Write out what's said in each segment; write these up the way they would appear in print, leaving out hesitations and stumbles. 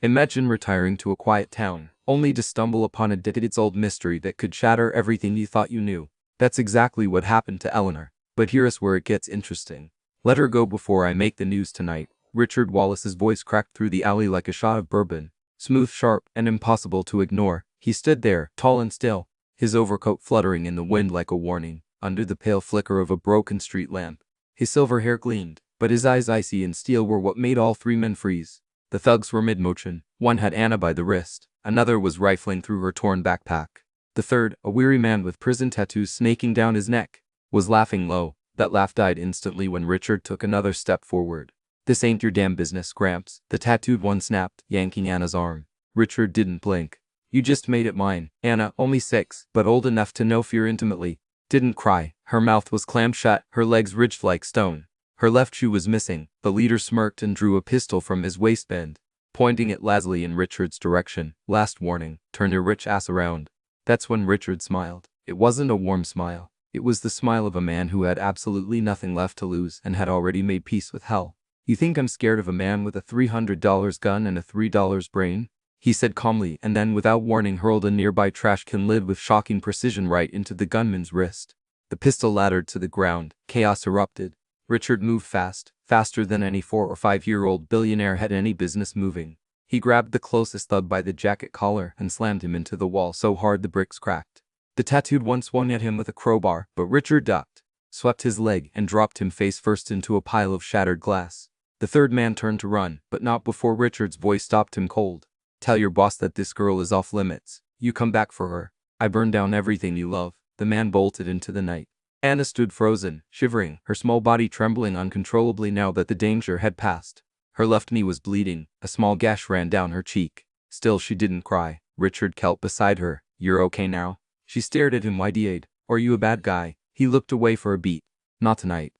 Imagine retiring to a quiet town, only to stumble upon a decades-old mystery that could shatter everything you thought you knew. That's exactly what happened to Eleanor. But here's where it gets interesting. Let her go before I make the news tonight. Richard Wallace's voice cracked through the alley like a shot of bourbon. Smooth, sharp, and impossible to ignore. He stood there, tall and still, his overcoat fluttering in the wind like a warning, under the pale flicker of a broken street lamp. His silver hair gleamed, but his eyes, icy and steel, were what made all three men freeze. The thugs were mid-motion. One had Anna by the wrist. Another was rifling through her torn backpack. The third, a weary man with prison tattoos snaking down his neck, was laughing low. That laugh died instantly when Richard took another step forward. "This ain't your damn business, Gramps," the tattooed one snapped, yanking Anna's arm. Richard didn't blink. "You just made it mine." Anna, only 6, but old enough to know fear intimately, didn't cry. Her mouth was clammed shut, her legs ridged like stone. Her left shoe was missing. The leader smirked and drew a pistol from his waistband, pointing it lazily in Richard's direction. "Last warning, turn your rich ass around." That's when Richard smiled. It wasn't a warm smile. It was the smile of a man who had absolutely nothing left to lose and had already made peace with hell. "You think I'm scared of a man with a $300 gun and a $3 brain?" he said calmly, and then without warning hurled a nearby trash can lid with shocking precision right into the gunman's wrist. The pistol laddered to the ground. Chaos erupted. Richard moved fast, faster than any 4 or 5-year-old billionaire had any business moving. He grabbed the closest thug by the jacket collar and slammed him into the wall so hard the bricks cracked. The tattooed one swung at him with a crowbar, but Richard ducked, swept his leg, and dropped him face first into a pile of shattered glass. The third man turned to run, but not before Richard's voice stopped him cold. "Tell your boss that this girl is off limits. You come back for her. I burn down everything you love." The man bolted into the night. Anna stood frozen, shivering, her small body trembling uncontrollably now that the danger had passed. Her left knee was bleeding, a small gash ran down her cheek. Still she didn't cry. Richard knelt beside her. "You're okay now?" She stared at him wide-eyed. "Are you a bad guy?" He looked away for a beat. "Not tonight."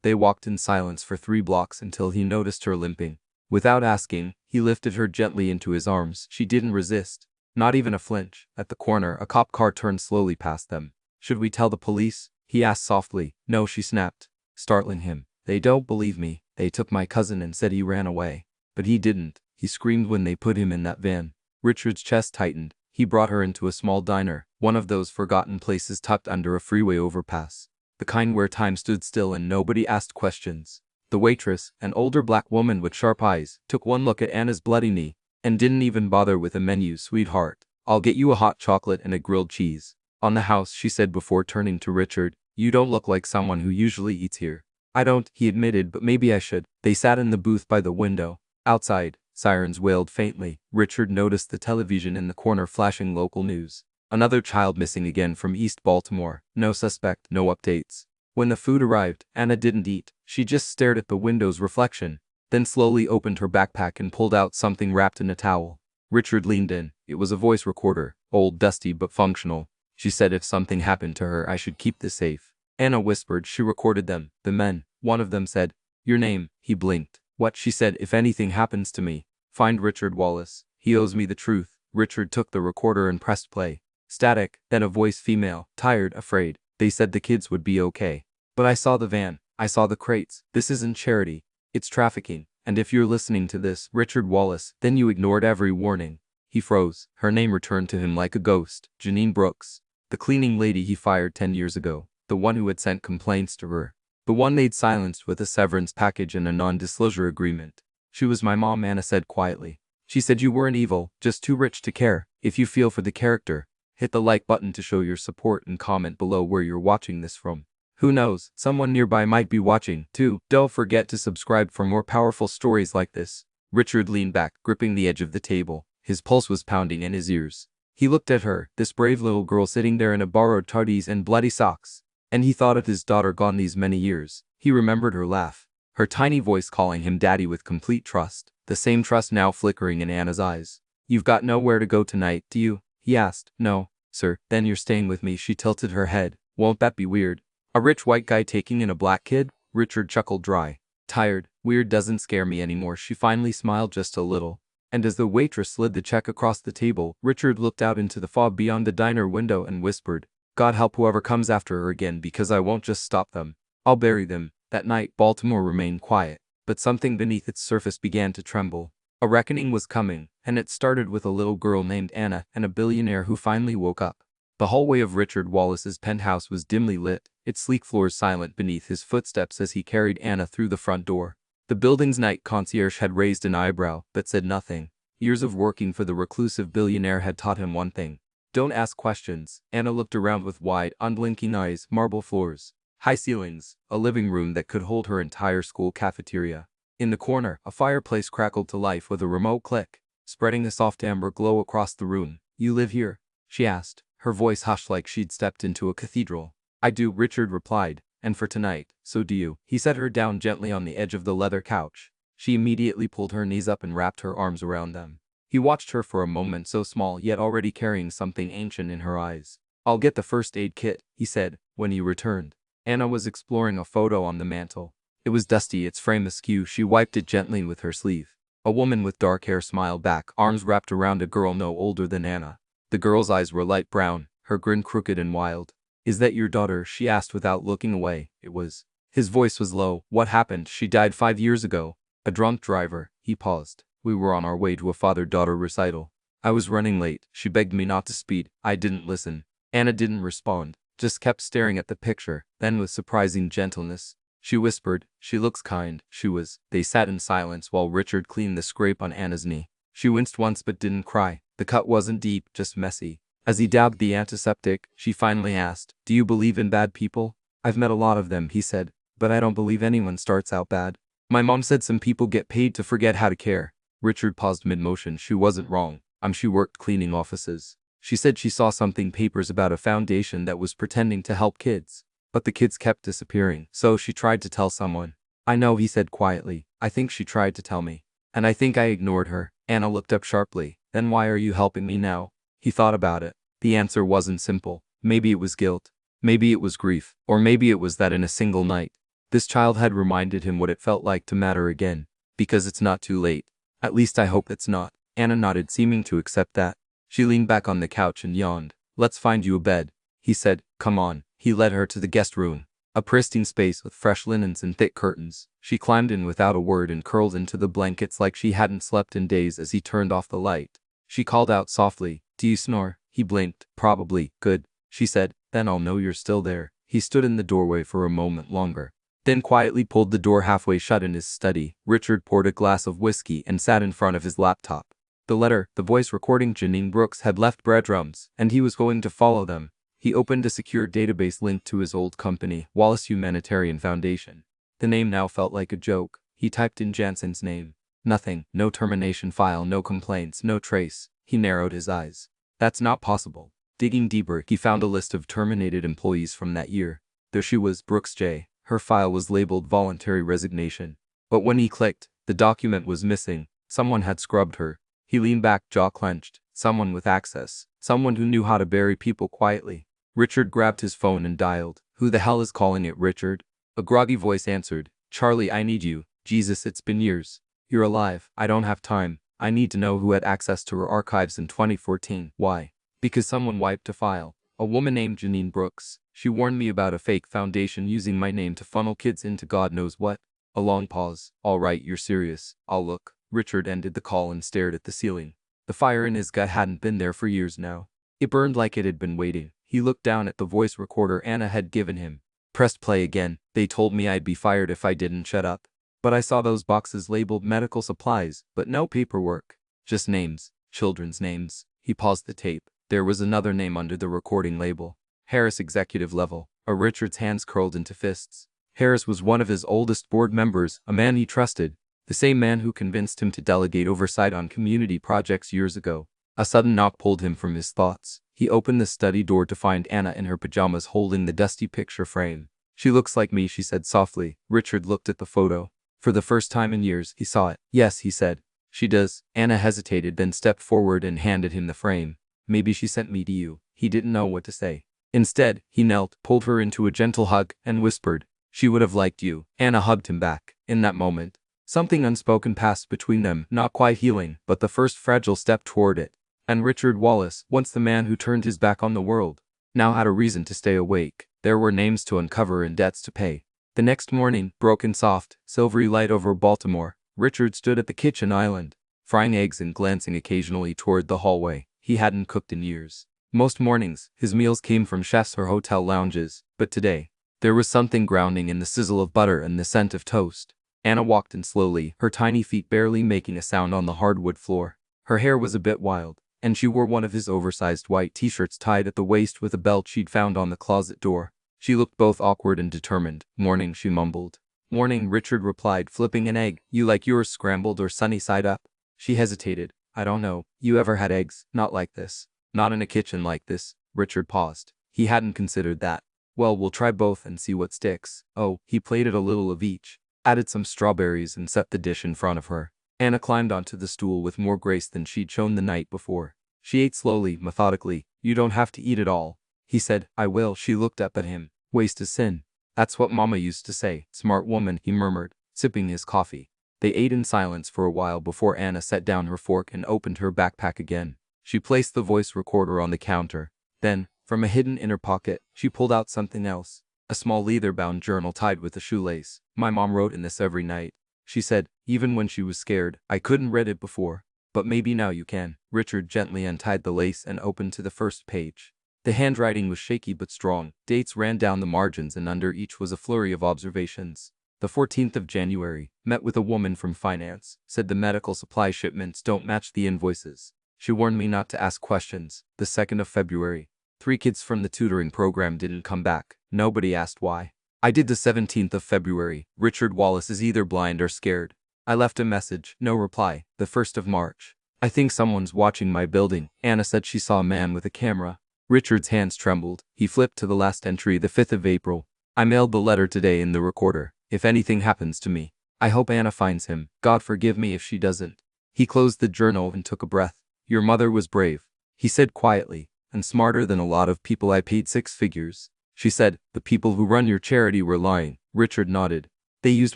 They walked in silence for 3 blocks until he noticed her limping. Without asking, he lifted her gently into his arms. She didn't resist. Not even a flinch. At the corner, a cop car turned slowly past them. "Should we tell the police?" he asked softly. "No," she snapped, startling him. "They don't believe me. They took my cousin and said he ran away. But he didn't. He screamed when they put him in that van." Richard's chest tightened. He brought her into a small diner, one of those forgotten places tucked under a freeway overpass. The kind where time stood still and nobody asked questions. The waitress, an older black woman with sharp eyes, took one look at Anna's bloody knee and didn't even bother with a menu. "Sweetheart, I'll get you a hot chocolate and a grilled cheese." "On the house," she said before turning to Richard. "You don't look like someone who usually eats here." "I don't," he admitted, "but maybe I should." They sat in the booth by the window. Outside, sirens wailed faintly. Richard noticed the television in the corner flashing local news. Another child missing again from East Baltimore. No suspect, no updates. When the food arrived, Anna didn't eat. She just stared at the window's reflection, then slowly opened her backpack and pulled out something wrapped in a towel. Richard leaned in. It was a voice recorder, old, dusty, but functional. She said if something happened to her, I should keep this safe. Anna whispered. She recorded them. "The men." One of them said, "Your name." He blinked. "What?" She said. "If anything happens to me, find Richard Wallace. He owes me the truth." Richard took the recorder and pressed play. Static, then a voice, female, tired, afraid. "They said the kids would be okay. But I saw the van. I saw the crates. This isn't charity. It's trafficking. And if you're listening to this, Richard Wallace, then you ignored every warning." He froze. Her name returned to him like a ghost. Janine Brooks. The cleaning lady he fired 10 years ago. The one who had sent complaints to her. The one they'd silenced with a severance package and a non-disclosure agreement. "She was my mom," Anna said quietly. "She said you weren't evil, just too rich to care. If you feel for the character, hit the like button to show your support and comment below where you're watching this from. Who knows, someone nearby might be watching, too." Don't forget to subscribe for more powerful stories like this. Richard leaned back, gripping the edge of the table. His pulse was pounding in his ears. He looked at her, this brave little girl sitting there in a borrowed tardis and bloody socks. And he thought of his daughter gone these many years. He remembered her laugh, her tiny voice calling him daddy with complete trust. The same trust now flickering in Anna's eyes. "You've got nowhere to go tonight, do you?" he asked. "No, sir." "Then you're staying with me." She tilted her head. "Won't that be weird? A rich white guy taking in a black kid?" Richard chuckled dry. "Tired. Weird doesn't scare me anymore." She finally smiled just a little. And as the waitress slid the check across the table, Richard looked out into the fog beyond the diner window and whispered, "God help whoever comes after her again, because I won't just stop them. I'll bury them." That night, Baltimore remained quiet, but something beneath its surface began to tremble. A reckoning was coming, and it started with a little girl named Anna and a billionaire who finally woke up. The hallway of Richard Wallace's penthouse was dimly lit, its sleek floors silent beneath his footsteps as he carried Anna through the front door. The building's night concierge had raised an eyebrow, but said nothing. Years of working for the reclusive billionaire had taught him one thing: don't ask questions. Anna looked around with wide, unblinking eyes, marble floors, high ceilings, a living room that could hold her entire school cafeteria. In the corner, a fireplace crackled to life with a remote click, spreading a soft amber glow across the room. "You live here?" she asked, her voice hushed like she'd stepped into a cathedral. "I do," Richard replied, "and for tonight, so do you." He set her down gently on the edge of the leather couch. She immediately pulled her knees up and wrapped her arms around them. He watched her for a moment, so small yet already carrying something ancient in her eyes. "I'll get the first aid kit," he said, when he returned. Anna was exploring a photo on the mantel. It was dusty, its frame askew. She wiped it gently with her sleeve. A woman with dark hair smiled back, arms wrapped around a girl no older than Anna. The girl's eyes were light brown, her grin crooked and wild. "Is that your daughter?" she asked without looking away. It was. His voice was low. "What happened?" "She died 5 years ago. A drunk driver." He paused. "We were on our way to a father-daughter recital. I was running late. She begged me not to speed. I didn't listen." Anna didn't respond, just kept staring at the picture. Then with surprising gentleness, she whispered, "She looks kind." She was. They sat in silence while Richard cleaned the scrape on Anna's knee. She winced once but didn't cry. The cut wasn't deep, just messy. As he dabbed the antiseptic, she finally asked, "Do you believe in bad people?" "I've met a lot of them," he said, "but I don't believe anyone starts out bad. My mom said some people get paid to forget how to care." Richard paused mid-motion. She wasn't wrong. She worked cleaning offices. She said she saw something papers about a foundation that was pretending to help kids. But the kids kept disappearing, so she tried to tell someone. "I know," he said quietly. "I think she tried to tell me. And I think I ignored her." Anna looked up sharply. "Then why are you helping me now?" He thought about it. The answer wasn't simple. Maybe it was guilt. Maybe it was grief. Or maybe it was that in a single night, this child had reminded him what it felt like to matter again. "Because it's not too late. At least I hope it's not." Anna nodded, seeming to accept that. She leaned back on the couch and yawned. "Let's find you a bed," he said. "Come on." He led her to the guest room, a pristine space with fresh linens and thick curtains. She climbed in without a word and curled into the blankets like she hadn't slept in days. As he turned off the light, she called out softly, "Do you snore?" He blinked. "Probably." "Good," she said. "Then I'll know you're still there." He stood in the doorway for a moment longer, then quietly pulled the door halfway shut. In his study, Richard poured a glass of whiskey and sat in front of his laptop. The letter, the voice recording Janine Brooks, had left breadcrumbs, and he was going to follow them. He opened a secure database linked to his old company, Wallace Humanitarian Foundation. The name now felt like a joke. He typed in Jansen's name. Nothing. No termination file, no complaints, no trace. He narrowed his eyes. That's not possible. Digging deeper, he found a list of terminated employees from that year. There she was, Brooks J. Her file was labeled voluntary resignation. But when he clicked, the document was missing. Someone had scrubbed her. He leaned back, jaw clenched. Someone with access. Someone who knew how to bury people quietly. Richard grabbed his phone and dialed. "Who the hell is calling it, Richard?" A groggy voice answered. "Charlie, I need you." "Jesus, it's been years." "You're alive." "I don't have time. I need to know who had access to her archives in 2014. "Why?" "Because someone wiped a file. A woman named Janine Brooks. She warned me about a fake foundation using my name to funnel kids into God knows what." A long pause. "All right, you're serious. I'll look." Richard ended the call and stared at the ceiling. The fire in his gut hadn't been there for years now. It burned like it had been waiting. He looked down at the voice recorder Anna had given him. Pressed play again. "They told me I'd be fired if I didn't shut up. But I saw those boxes labeled medical supplies, but no paperwork. Just names. Children's names." He paused the tape. There was another name under the recording label. Harris, executive level. Richard's hands curled into fists. Harris was one of his oldest board members, a man he trusted. The same man who convinced him to delegate oversight on community projects years ago. A sudden knock pulled him from his thoughts. He opened the study door to find Anna in her pajamas holding the dusty picture frame. "She looks like me," she said softly. Richard looked at the photo. For the first time in years, he saw it. "Yes," he said. "She does." Anna hesitated, then stepped forward and handed him the frame. "Maybe she sent me to you." He didn't know what to say. Instead, he knelt, pulled her into a gentle hug, and whispered, "She would have liked you." Anna hugged him back. In that moment, something unspoken passed between them, not quite healing, but the first fragile step toward it. And Richard Wallace, once the man who turned his back on the world, now had a reason to stay awake. There were names to uncover and debts to pay. The next morning, broken soft, silvery light over Baltimore, Richard stood at the kitchen island. frying eggs and glancing occasionally toward the hallway. He hadn't cooked in years. Most mornings, his meals came from chefs or hotel lounges, but today, there was something grounding in the sizzle of butter and the scent of toast. Anna walked in slowly, her tiny feet barely making a sound on the hardwood floor. Her hair was a bit wild, and she wore one of his oversized white t-shirts tied at the waist with a belt she'd found on the closet door. She looked both awkward and determined. "Morning," she mumbled. "Morning," Richard replied, flipping an egg. "You like yours scrambled or sunny side up?" She hesitated. "I don't know. You ever had eggs? Not like this." "Not in a kitchen like this." Richard paused. He hadn't considered that. "Well, we'll try both and see what sticks." Oh, he plated a little of each, added some strawberries and set the dish in front of her. Anna climbed onto the stool with more grace than she'd shown the night before. She ate slowly, methodically. "You don't have to eat it all," he said. "I will." She looked up at him. "Waste is sin." "That's what Mama used to say." "Smart woman," he murmured, sipping his coffee. They ate in silence for a while before Anna set down her fork and opened her backpack again. She placed the voice recorder on the counter. Then, from a hidden inner pocket, she pulled out something else. A small leather-bound journal tied with a shoelace. "My mom wrote in this every night," she said, even when she was scared. "I couldn't read it before, but maybe now you can." Richard gently untied the lace and opened to the first page. The handwriting was shaky but strong. Dates ran down the margins and under each was a flurry of observations. The 14th of January, met with a woman from finance, said the medical supply shipments don't match the invoices. She warned me not to ask questions. The 2nd of February, 3 kids from the tutoring program didn't come back. Nobody asked why. I did the 17th of February. Richard Wallace is either blind or scared. I left a message. No reply. The 1st of March. I think someone's watching my building. Anna said she saw a man with a camera. Richard's hands trembled. He flipped to the last entry, the 5th of April. I mailed the letter today in the recorder. If anything happens to me, I hope Anna finds him. God forgive me if she doesn't. He closed the journal and took a breath. Your mother was brave, he said quietly, and smarter than a lot of people I paid 6 figures. She said, the people who run your charity were lying. Richard nodded. They used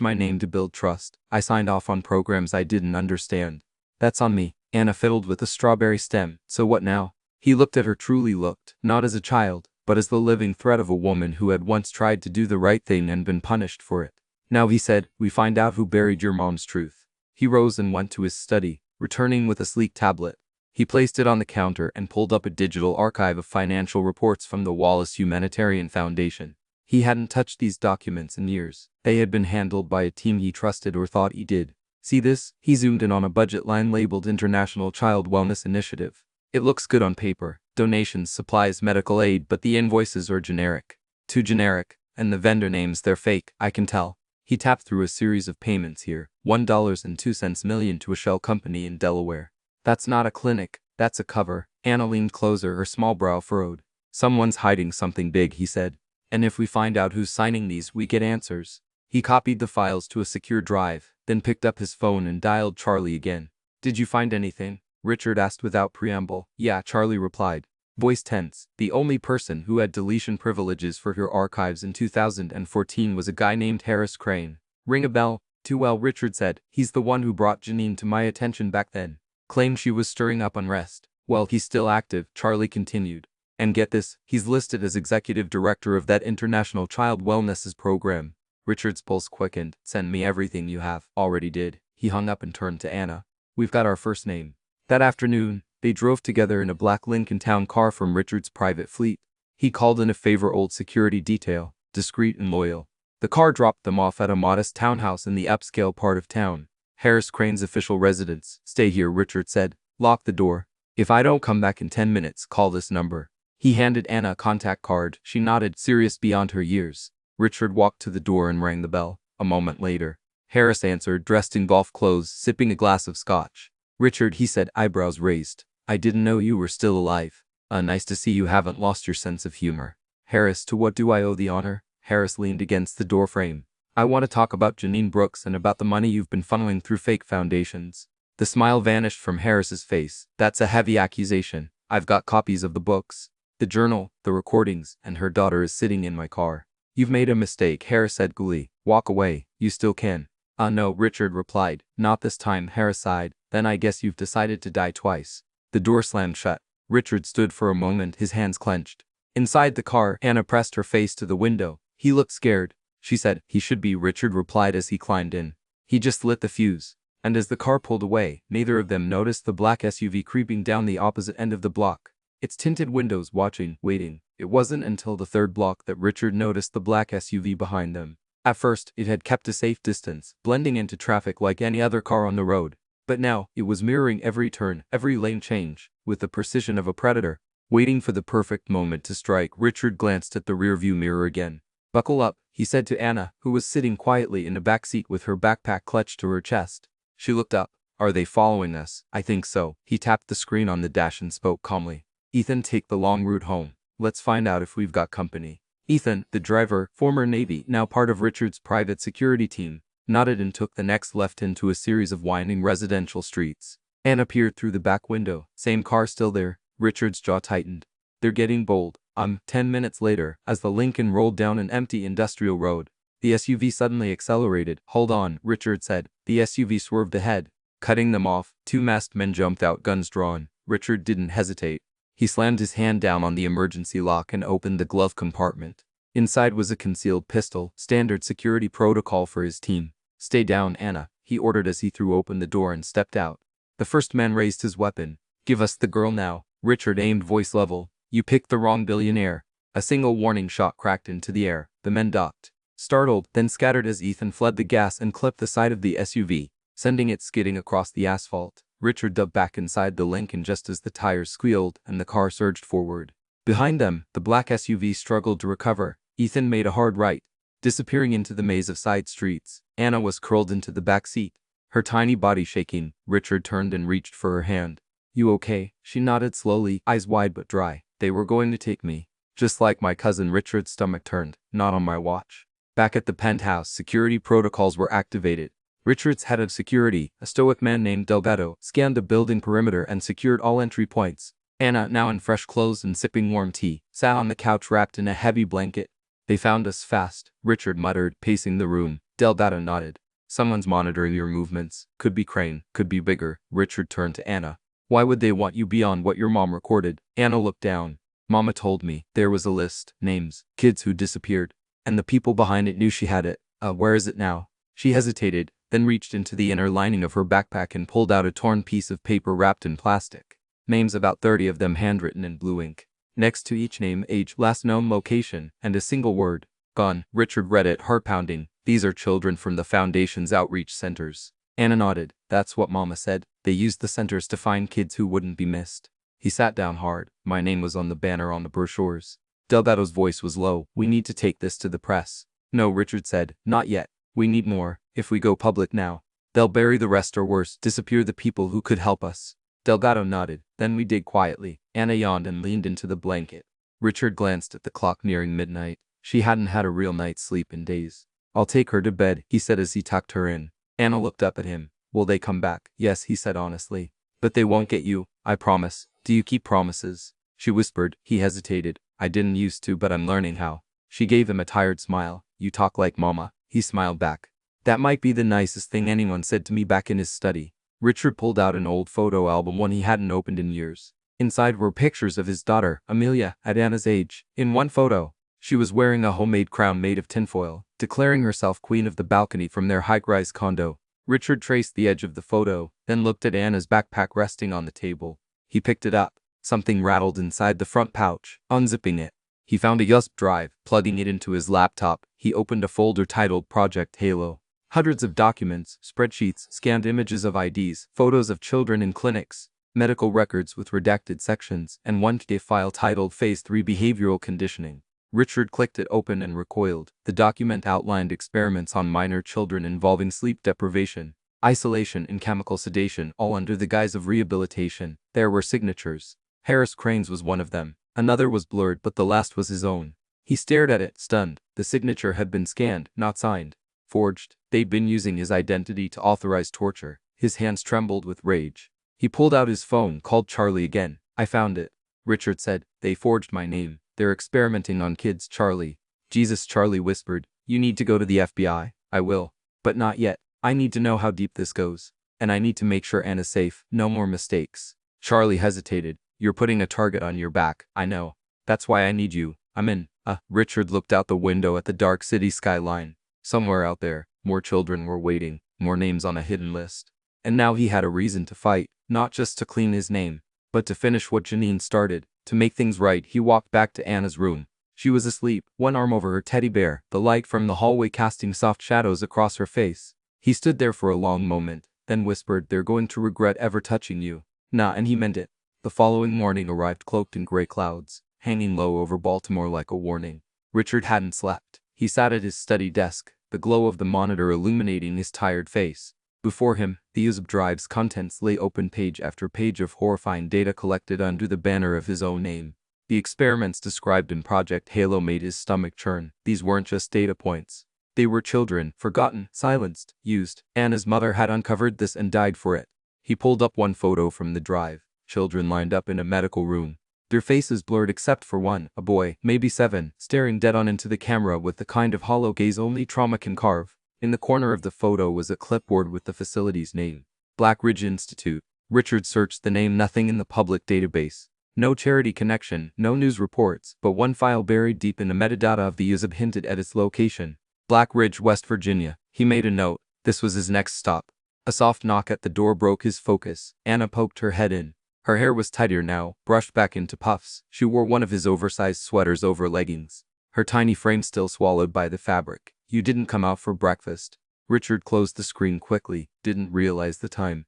my name to build trust. I signed off on programs I didn't understand. That's on me. Anna fiddled with the strawberry stem. So what now? He looked at her, truly looked, not as a child, but as the living thread of a woman who had once tried to do the right thing and been punished for it. Now, he said, we find out who buried your mom's truth. He rose and went to his study, returning with a sleek tablet. He placed it on the counter and pulled up a digital archive of financial reports from the Wallace Humanitarian Foundation. He hadn't touched these documents in years. They had been handled by a team he trusted or thought he did. See this? He zoomed in on a budget line labeled International Child Wellness Initiative. It looks good on paper. Donations, supplies, medical aid, but the invoices are generic. Too generic. And the vendor names, they're fake, I can tell. He tapped through a series of payments here. $1.02 million to a shell company in Delaware. That's not a clinic, that's a cover. Anna leaned closer, her small brow furrowed. Someone's hiding something big, he said. And if we find out who's signing these, we get answers. He copied the files to a secure drive, then picked up his phone and dialed Charlie again. Did you find anything? Richard asked without preamble. Yeah, Charlie replied, voice tense. The only person who had deletion privileges for her archives in 2014 was a guy named Harris Crane. Ring a bell? Too well, Richard said. He's the one who brought Janine to my attention back then. Claimed she was stirring up unrest. Well, he's still active, Charlie continued. And get this, he's listed as executive director of that International Child Wellness program. Richard's pulse quickened. Send me everything you have. Already did. He hung up and turned to Anna. We've got our first name. That afternoon, they drove together in a black Lincoln Town car from Richard's private fleet. He called in a favor old security detail, discreet and loyal. The car dropped them off at a modest townhouse in the upscale part of town. Harris Crane's official residence. Stay here, Richard said. Lock the door. If I don't come back in 10 minutes, call this number. He handed Anna a contact card. She nodded, serious beyond her years. Richard walked to the door and rang the bell. A moment later, Harris answered, dressed in golf clothes, sipping a glass of scotch. Richard, he said, eyebrows raised. I didn't know you were still alive. Nice to see you haven't lost your sense of humor. Harris, to what do I owe the honor? Harris leaned against the doorframe. I want to talk about Janine Brooks and about the money you've been funneling through fake foundations. The smile vanished from Harris's face. That's a heavy accusation. I've got copies of the books, the journal, the recordings, and her daughter is sitting in my car. You've made a mistake, Harris said coolly. Walk away. You still can. No, Richard replied. Not this time, Harris sighed. Then I guess you've decided to die twice. The door slammed shut. Richard stood for a moment, his hands clenched. Inside the car, Anna pressed her face to the window. He looked scared. She said, he should be, Richard replied as he climbed in. He just lit the fuse. And as the car pulled away, neither of them noticed the black SUV creeping down the opposite end of the block. Its tinted windows watching, waiting. It wasn't until the third block that Richard noticed the black SUV behind them. At first, it had kept a safe distance, blending into traffic like any other car on the road. But now, it was mirroring every turn, every lane change, with the precision of a predator. Waiting for the perfect moment to strike, Richard glanced at the rearview mirror again. "Buckle up," he said to Anna, who was sitting quietly in the back seat with her backpack clutched to her chest. She looked up. "Are they following us?" "I think so." He tapped the screen on the dash and spoke calmly. "Ethan, take the long route home. Let's find out if we've got company." Ethan, the driver, former Navy, now part of Richard's private security team, nodded and took the next left into a series of winding residential streets. Anna peered through the back window. Same car still there. Richard's jaw tightened. "They're getting bold." 10 minutes later, as the Lincoln rolled down an empty industrial road, the SUV suddenly accelerated. "Hold on," Richard said. The SUV swerved ahead. Cutting them off, two masked men jumped out, guns drawn. Richard didn't hesitate. He slammed his hand down on the emergency lock and opened the glove compartment. Inside was a concealed pistol, standard security protocol for his team. "Stay down, Anna," he ordered as he threw open the door and stepped out. The first man raised his weapon. "Give us the girl now." Richard aimed, voice level. "You picked the wrong billionaire." A single warning shot cracked into the air. The men ducked, startled, then scattered as Ethan fled the gas and clipped the side of the SUV, sending it skidding across the asphalt. Richard dove back inside the Lincoln just as the tires squealed and the car surged forward. Behind them, the black SUV struggled to recover. Ethan made a hard right, disappearing into the maze of side streets. Anna was curled into the back seat, her tiny body shaking. Richard turned and reached for her hand. "You okay?" She nodded slowly, eyes wide but dry. "They were going to take me. Just like my cousin." Richard's stomach turned. "Not on my watch." Back at the penthouse, security protocols were activated. Richard's head of security, a stoic man named Delgado, scanned the building perimeter and secured all entry points. Anna, now in fresh clothes and sipping warm tea, sat on the couch wrapped in a heavy blanket. "They found us fast," Richard muttered, pacing the room. Delgado nodded. "Someone's monitoring your movements. Could be Crane, could be bigger." Richard turned to Anna. "Why would they want you beyond what your mom recorded?" Anna looked down. "Mama told me." There was a list, names, kids who disappeared. And the people behind it knew she had it. Where is it now?" She hesitated, then reached into the inner lining of her backpack and pulled out a torn piece of paper wrapped in plastic. Names, about 30 of them handwritten in blue ink. Next to each name, age, last known location, and a single word. "Gone." Richard read it, heart pounding. "These are children from the Foundation's outreach centers." Anna nodded. "That's what Mama said. They used the centers to find kids who wouldn't be missed." He sat down hard. "My name was on the banner on the brochures." Delgado's voice was low. "We need to take this to the press." "No," Richard said. "Not yet. We need more. If we go public now, they'll bury the rest or worse, disappear the people who could help us." Delgado nodded. "Then we dig quietly." Anna yawned and leaned into the blanket. Richard glanced at the clock, nearing midnight. She hadn't had a real night's sleep in days. "I'll take her to bed," he said as he tucked her in. Anna looked up at him. "Will they come back?" "Yes," he said honestly. "But they won't get you, I promise." "Do you keep promises?" she whispered. He hesitated. "I didn't used to, but I'm learning how." She gave him a tired smile. "You talk like Mama." He smiled back. "That might be the nicest thing anyone said to me." Back in his study, Richard pulled out an old photo album, one he hadn't opened in years. Inside were pictures of his daughter, Amelia, at Anna's age. In one photo, she was wearing a homemade crown made of tinfoil, declaring herself queen of the balcony from their high-rise condo. Richard traced the edge of the photo, then looked at Anna's backpack resting on the table. He picked it up. Something rattled inside the front pouch. Unzipping it, he found a USB drive. Plugging it into his laptop, he opened a folder titled Project Halo. Hundreds of documents, spreadsheets, scanned images of IDs, photos of children in clinics, medical records with redacted sections, and one PDF file titled Phase 3 Behavioral Conditioning. Richard clicked it open and recoiled. The document outlined experiments on minor children involving sleep deprivation, isolation, and chemical sedation, all under the guise of rehabilitation. There were signatures. Harris Crane's was one of them. Another was blurred, but the last was his own. He stared at it, stunned. The signature had been scanned, not signed. Forged. They'd been using his identity to authorize torture. His hands trembled with rage. He pulled out his phone, called Charlie again. "I found it," Richard said. "They forged my name. They're experimenting on kids." "Charlie." "Jesus," Charlie whispered. "You need to go to the FBI." "I will. But not yet. I need to know how deep this goes. And I need to make sure Anna's safe. No more mistakes." Charlie hesitated. "You're putting a target on your back." "I know. That's why I need you. I'm in." Richard looked out the window at the dark city skyline. Somewhere out there, more children were waiting, more names on a hidden list. And now he had a reason to fight, not just to clean his name, but to finish what Janine started. To make things right, he walked back to Anna's room. She was asleep, one arm over her teddy bear, the light from the hallway casting soft shadows across her face. He stood there for a long moment, then whispered, "They're going to regret ever touching you." Nah, and he meant it. The following morning arrived cloaked in gray clouds, hanging low over Baltimore like a warning. Richard hadn't slept. He sat at his study desk, the glow of the monitor illuminating his tired face. Before him, the USB drive's contents lay open, page after page of horrifying data collected under the banner of his own name. The experiments described in Project Halo made his stomach churn. These weren't just data points. They were children, forgotten, silenced, used. Anna's mother had uncovered this and died for it. He pulled up one photo from the drive. Children lined up in a medical room. Their faces blurred except for one, a boy, maybe 7, staring dead on into the camera with the kind of hollow gaze only trauma can carve. In the corner of the photo was a clipboard with the facility's name. Black Ridge Institute. Richard searched the name, nothing in the public database. No charity connection, no news reports, but one file buried deep in the metadata of the USB hinted at its location. Black Ridge, West Virginia. He made a note. This was his next stop. A soft knock at the door broke his focus. Anna poked her head in. Her hair was tighter now, brushed back into puffs. She wore one of his oversized sweaters over leggings. Her tiny frame still swallowed by the fabric. "You didn't come out for breakfast." Richard closed the screen quickly, didn't realize the time.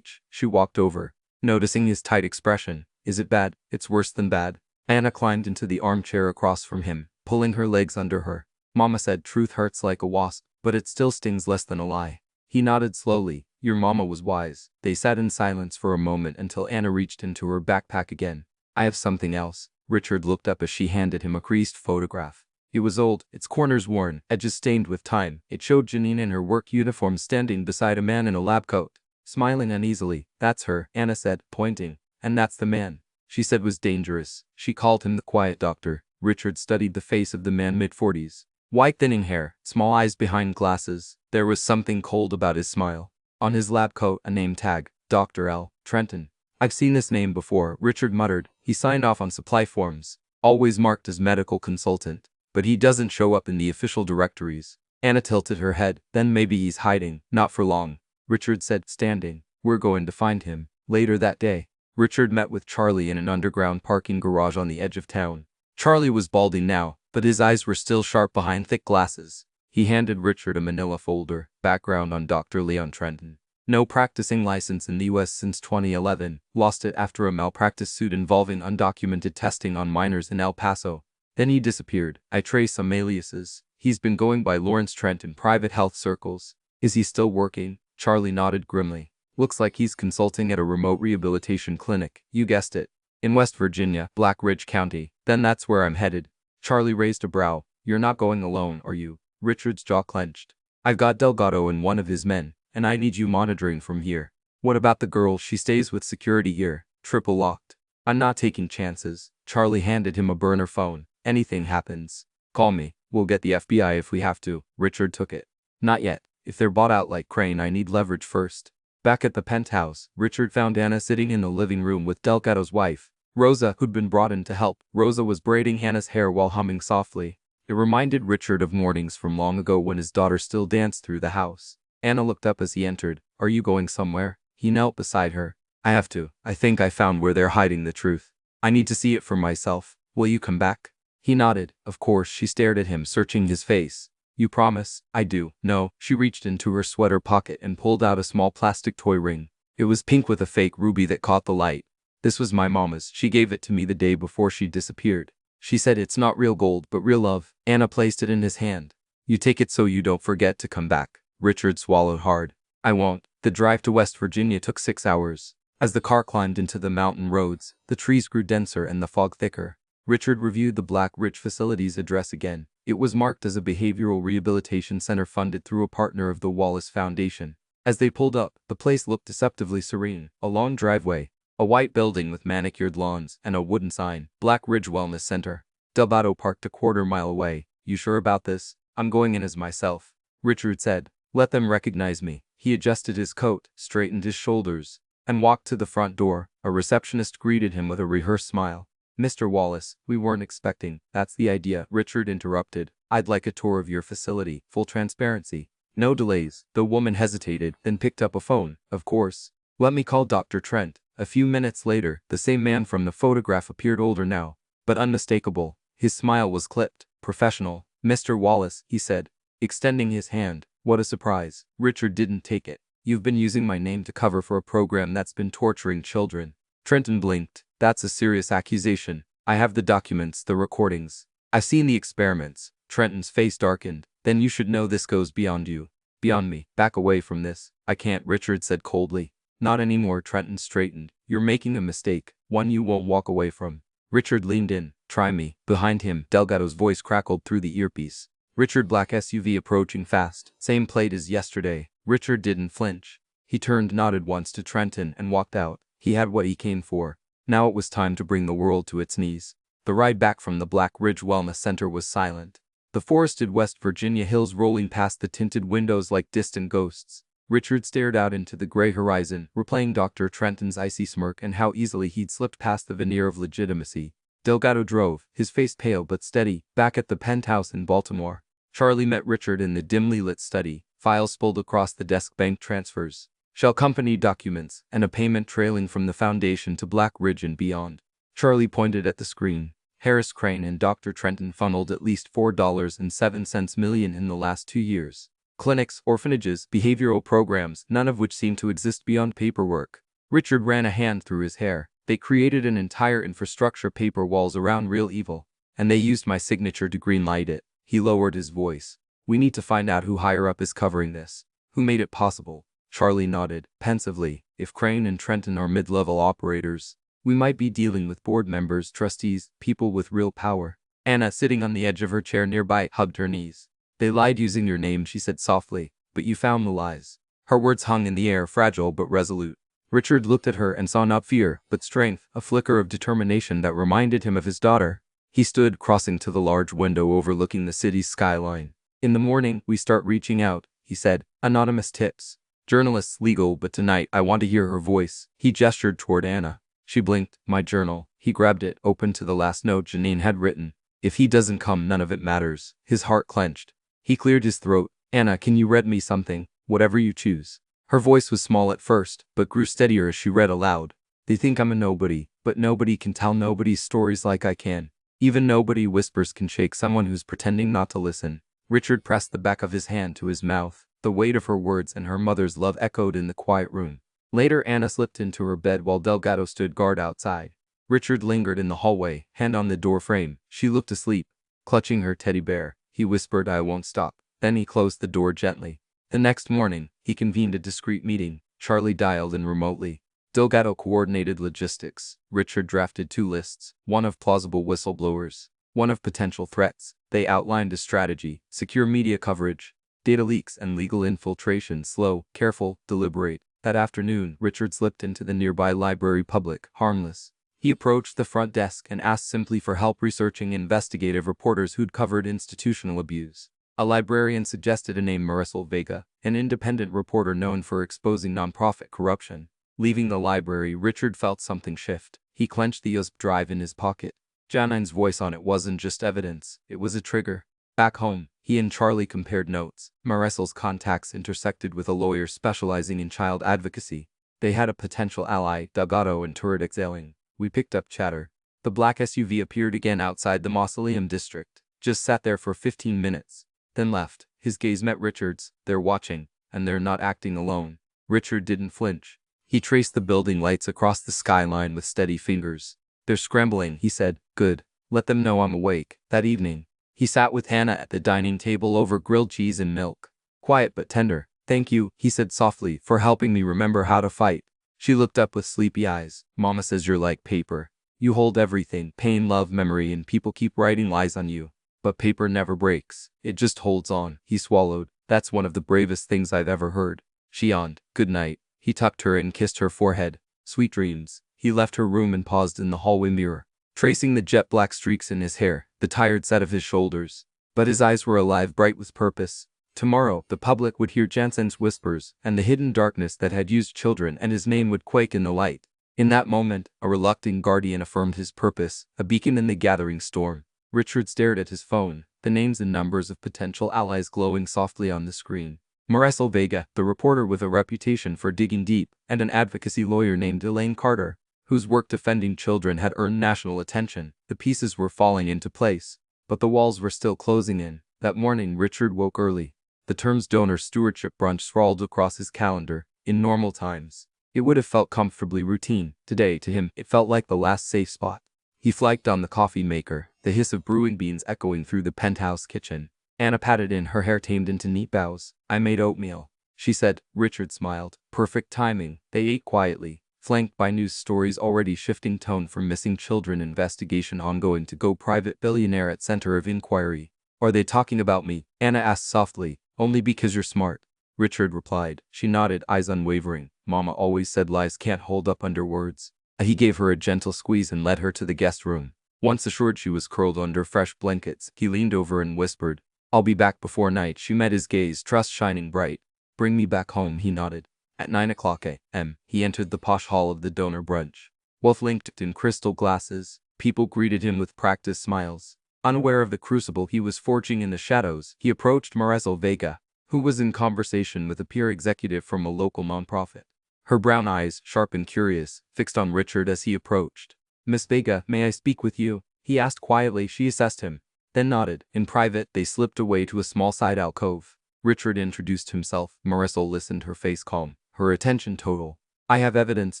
She walked over, noticing his tight expression. "Is it bad?" "It's worse than bad." Anna climbed into the armchair across from him, pulling her legs under her. "Mama said truth hurts like a wasp, but it still stings less than a lie." He nodded slowly. "Your mama was wise." They sat in silence for a moment until Anna reached into her backpack again. "I have something else." Richard looked up as she handed him a creased photograph. It was old, its corners worn, edges stained with time. It showed Janine in her work uniform standing beside a man in a lab coat, smiling uneasily. "That's her," Anna said, pointing. "And that's the man she said was dangerous. She called him the quiet doctor." Richard studied the face of the man, mid-40s. White thinning hair, small eyes behind glasses. There was something cold about his smile. On his lab coat, a name tag, Dr. L. Trenton. "I've seen this name before," Richard muttered. "He signed off on supply forms, always marked as medical consultant. But he doesn't show up in the official directories." Anna tilted her head. "Then maybe he's hiding." "Not for long," Richard said, standing. "We're going to find him." Later that day, Richard met with Charlie in an underground parking garage on the edge of town. Charlie was balding now, but his eyes were still sharp behind thick glasses. He handed Richard a manila folder. Background on Dr. Leon Trenton. No practicing license in the US since 2011. Lost it after a malpractice suit involving undocumented testing on minors in El Paso. Then he disappeared. I traced some aliases. He's been going by Lawrence Trent in private health circles. Is he still working? Charlie nodded grimly. Looks like he's consulting at a remote rehabilitation clinic. You guessed it. In West Virginia, Black Ridge County. Then that's where I'm headed. Charlie raised a brow. You're not going alone, are you? Richard's jaw clenched. I've got Delgado and one of his men, and I need you monitoring from here. What about the girl? She stays with security here. Triple locked. I'm not taking chances. Charlie handed him a burner phone. Anything happens, call me. We'll get the FBI if we have to. Richard took it. Not yet. If they're bought out like Crane, I need leverage first. Back at the penthouse, Richard found Anna sitting in the living room with Delgado's wife, Rosa, who'd been brought in to help. Rosa was braiding Hannah's hair while humming softly. It reminded Richard of mornings from long ago when his daughter still danced through the house. Anna looked up as he entered. Are you going somewhere? He knelt beside her. I have to. I think I found where they're hiding the truth. I need to see it for myself. Will you come back? He nodded. Of course. She stared at him, searching his face. You promise? I do. No. She reached into her sweater pocket and pulled out a small plastic toy ring. It was pink with a fake ruby that caught the light. This was my mama's. She gave it to me the day before she disappeared. She said it's not real gold, but real love. Anna placed it in his hand. You take it so you don't forget to come back. Richard swallowed hard. I won't. The drive to West Virginia took 6 hours. As the car climbed into the mountain roads, the trees grew denser and the fog thicker. Richard reviewed the Black Ridge facility's address again. It was marked as a behavioral rehabilitation center funded through a partner of the Wallace Foundation. As they pulled up, the place looked deceptively serene. A long driveway, a white building with manicured lawns, and a wooden sign. Black Ridge Wellness Center. Delgado parked a quarter-mile away. You sure about this? I'm going in as myself, Richard said. Let them recognize me. He adjusted his coat, straightened his shoulders, and walked to the front door. A receptionist greeted him with a rehearsed smile. Mr. Wallace, we weren't expecting. That's the idea, Richard interrupted. I'd like a tour of your facility, full transparency. No delays. The woman hesitated, then picked up a phone. Of course. Let me call Dr. Trent. A few minutes later, the same man from the photograph appeared, older now, but unmistakable. His smile was clipped, professional. Mr. Wallace, he said, extending his hand. What a surprise. Richard didn't take it. You've been using my name to cover for a program that's been torturing children. Trenton blinked. That's a serious accusation. I have the documents, the recordings. I've seen the experiments. Trenton's face darkened. Then you should know this goes beyond you. Beyond me. Back away from this. I can't, Richard said coldly. Not anymore, Trenton straightened. You're making a mistake, one you won't walk away from. Richard leaned in. Try me. Behind him, Delgado's voice crackled through the earpiece. Richard, black SUV approaching fast. Same plate as yesterday. Richard didn't flinch. He turned, nodded once to Trenton, and walked out. He had what he came for. Now it was time to bring the world to its knees. The ride back from the Black Ridge Wellness Center was silent. The forested West Virginia hills rolling past the tinted windows like distant ghosts. Richard stared out into the gray horizon, replaying Dr. Trenton's icy smirk and how easily he'd slipped past the veneer of legitimacy. Delgado drove, his face pale but steady, back at the penthouse in Baltimore. Charlie met Richard in the dimly lit study, files spilled across the desk, bank transfers, shell company documents, and a payment trailing from the foundation to Black Ridge and beyond. Charlie pointed at the screen. Harris Crane and Dr. Trenton funneled at least $4.07 million in the last 2 years. Clinics, orphanages, behavioral programs, none of which seemed to exist beyond paperwork. Richard ran a hand through his hair. They created an entire infrastructure, paper walls around real evil. And they used my signature to greenlight it. He lowered his voice. We need to find out who higher up is covering this. Who made it possible? Charlie nodded, pensively. If Crane and Trenton are mid-level operators, we might be dealing with board members, trustees, people with real power. Anna, sitting on the edge of her chair nearby, hugged her knees. They lied using your name, she said softly, but you found the lies. Her words hung in the air, fragile but resolute. Richard looked at her and saw not fear, but strength, a flicker of determination that reminded him of his daughter. He stood, crossing to the large window overlooking the city's skyline. In the morning, we start reaching out, he said. Anonymous tips. Journalists, legal, but tonight I want to hear her voice. He gestured toward Anna. She blinked. My journal. He grabbed it, opened to the last note Janine had written. If he doesn't come, none of it matters. His heart clenched. He cleared his throat. Anna, can you read me something? Whatever you choose. Her voice was small at first, but grew steadier as she read aloud. They think I'm a nobody, but nobody can tell nobody's stories like I can. Even nobody whispers can shake someone who's pretending not to listen. Richard pressed the back of his hand to his mouth. The weight of her words and her mother's love echoed in the quiet room. Later, Anna slipped into her bed while Delgado stood guard outside. Richard lingered in the hallway, hand on the door frame. She looked asleep, clutching her teddy bear. He whispered, I won't stop. Then he closed the door gently. The next morning, he convened a discreet meeting. Charlie dialed in remotely. Delgado coordinated logistics. Richard drafted 2 lists, one of plausible whistleblowers, one of potential threats. They outlined a strategy: secure media coverage, data leaks, and legal infiltration. Slow, careful, deliberate. That afternoon, Richard slipped into the nearby library, public, harmless. He approached the front desk and asked simply for help researching investigative reporters who'd covered institutional abuse. A librarian suggested a name: Marisol Vega, an independent reporter known for exposing nonprofit corruption. Leaving the library, Richard felt something shift. He clenched the USB drive in his pocket. Janine's voice on it wasn't just evidence, it was a trigger. Back home, he and Charlie compared notes. Marisol's contacts intersected with a lawyer specializing in child advocacy. They had a potential ally, Delgado and Turret exhaling. We picked up chatter. The black SUV appeared again outside the Mausoleum district. Just sat there for 15 minutes. Then left. His gaze met Richard's. They're watching, and they're not acting alone. Richard didn't flinch. He traced the building lights across the skyline with steady fingers. They're scrambling, he said. Good. Let them know I'm awake. That evening, he sat with Hannah at the dining table over grilled cheese and milk. Quiet but tender. Thank you, he said softly, for helping me remember how to fight. She looked up with sleepy eyes. Mama says you're like paper. You hold everything: pain, love, memory, and people keep writing lies on you. But paper never breaks. It just holds on. He swallowed. That's one of the bravest things I've ever heard. She yawned. Good night. He tucked her and kissed her forehead. Sweet dreams. He left her room and paused in the hallway mirror, tracing the jet black streaks in his hair, the tired set of his shoulders. But his eyes were alive, bright with purpose. Tomorrow, the public would hear Jansen's whispers, and the hidden darkness that had used children, and his name would quake in the light. In that moment, a reluctant guardian affirmed his purpose, a beacon in the gathering storm. Richard stared at his phone, the names and numbers of potential allies glowing softly on the screen. Marisol Vega, the reporter with a reputation for digging deep, and an advocacy lawyer named Elaine Carter, whose work defending children had earned national attention. The pieces were falling into place, but the walls were still closing in. That morning Richard woke early. The term's donor stewardship brunch sprawled across his calendar. In normal times, it would have felt comfortably routine. Today, to him, it felt like the last safe spot. He flicked on the coffee maker, the hiss of brewing beans echoing through the penthouse kitchen. Anna patted in, her hair tamed into neat bows. "I made oatmeal," she said. Richard smiled. Perfect timing. They ate quietly, flanked by news stories already shifting tone from missing children investigation ongoing to go private billionaire at center of inquiry. "Are they talking about me?" Anna asked softly. "Only because you're smart," Richard replied. She nodded, eyes unwavering. "Mama always said lies can't hold up under words." He gave her a gentle squeeze and led her to the guest room. Once assured she was curled under fresh blankets, he leaned over and whispered, "I'll be back before night." She met his gaze, trust shining bright. "Bring me back home," he nodded. At 9 o'clock a.m., he entered the posh hall of the donor brunch. Wealth linked in crystal glasses, people greeted him with practiced smiles. Unaware of the crucible he was forging in the shadows, he approached Marisol Vega, who was in conversation with a peer executive from a local nonprofit. Her brown eyes, sharp and curious, fixed on Richard as he approached. "Miss Vega, may I speak with you?" he asked quietly. She assessed him, then nodded. In private, they slipped away to a small side alcove. Richard introduced himself. Marisol listened, her face calm, her attention total. "I have evidence,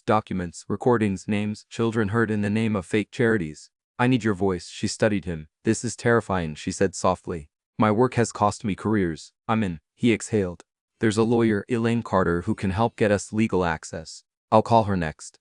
documents, recordings, names, children hurt in the name of fake charities. I need your voice." She studied him. "This is terrifying," she said softly. "My work has cost me careers." "I'm in," he exhaled. "There's a lawyer, Elaine Carter, who can help get us legal access. I'll call her next."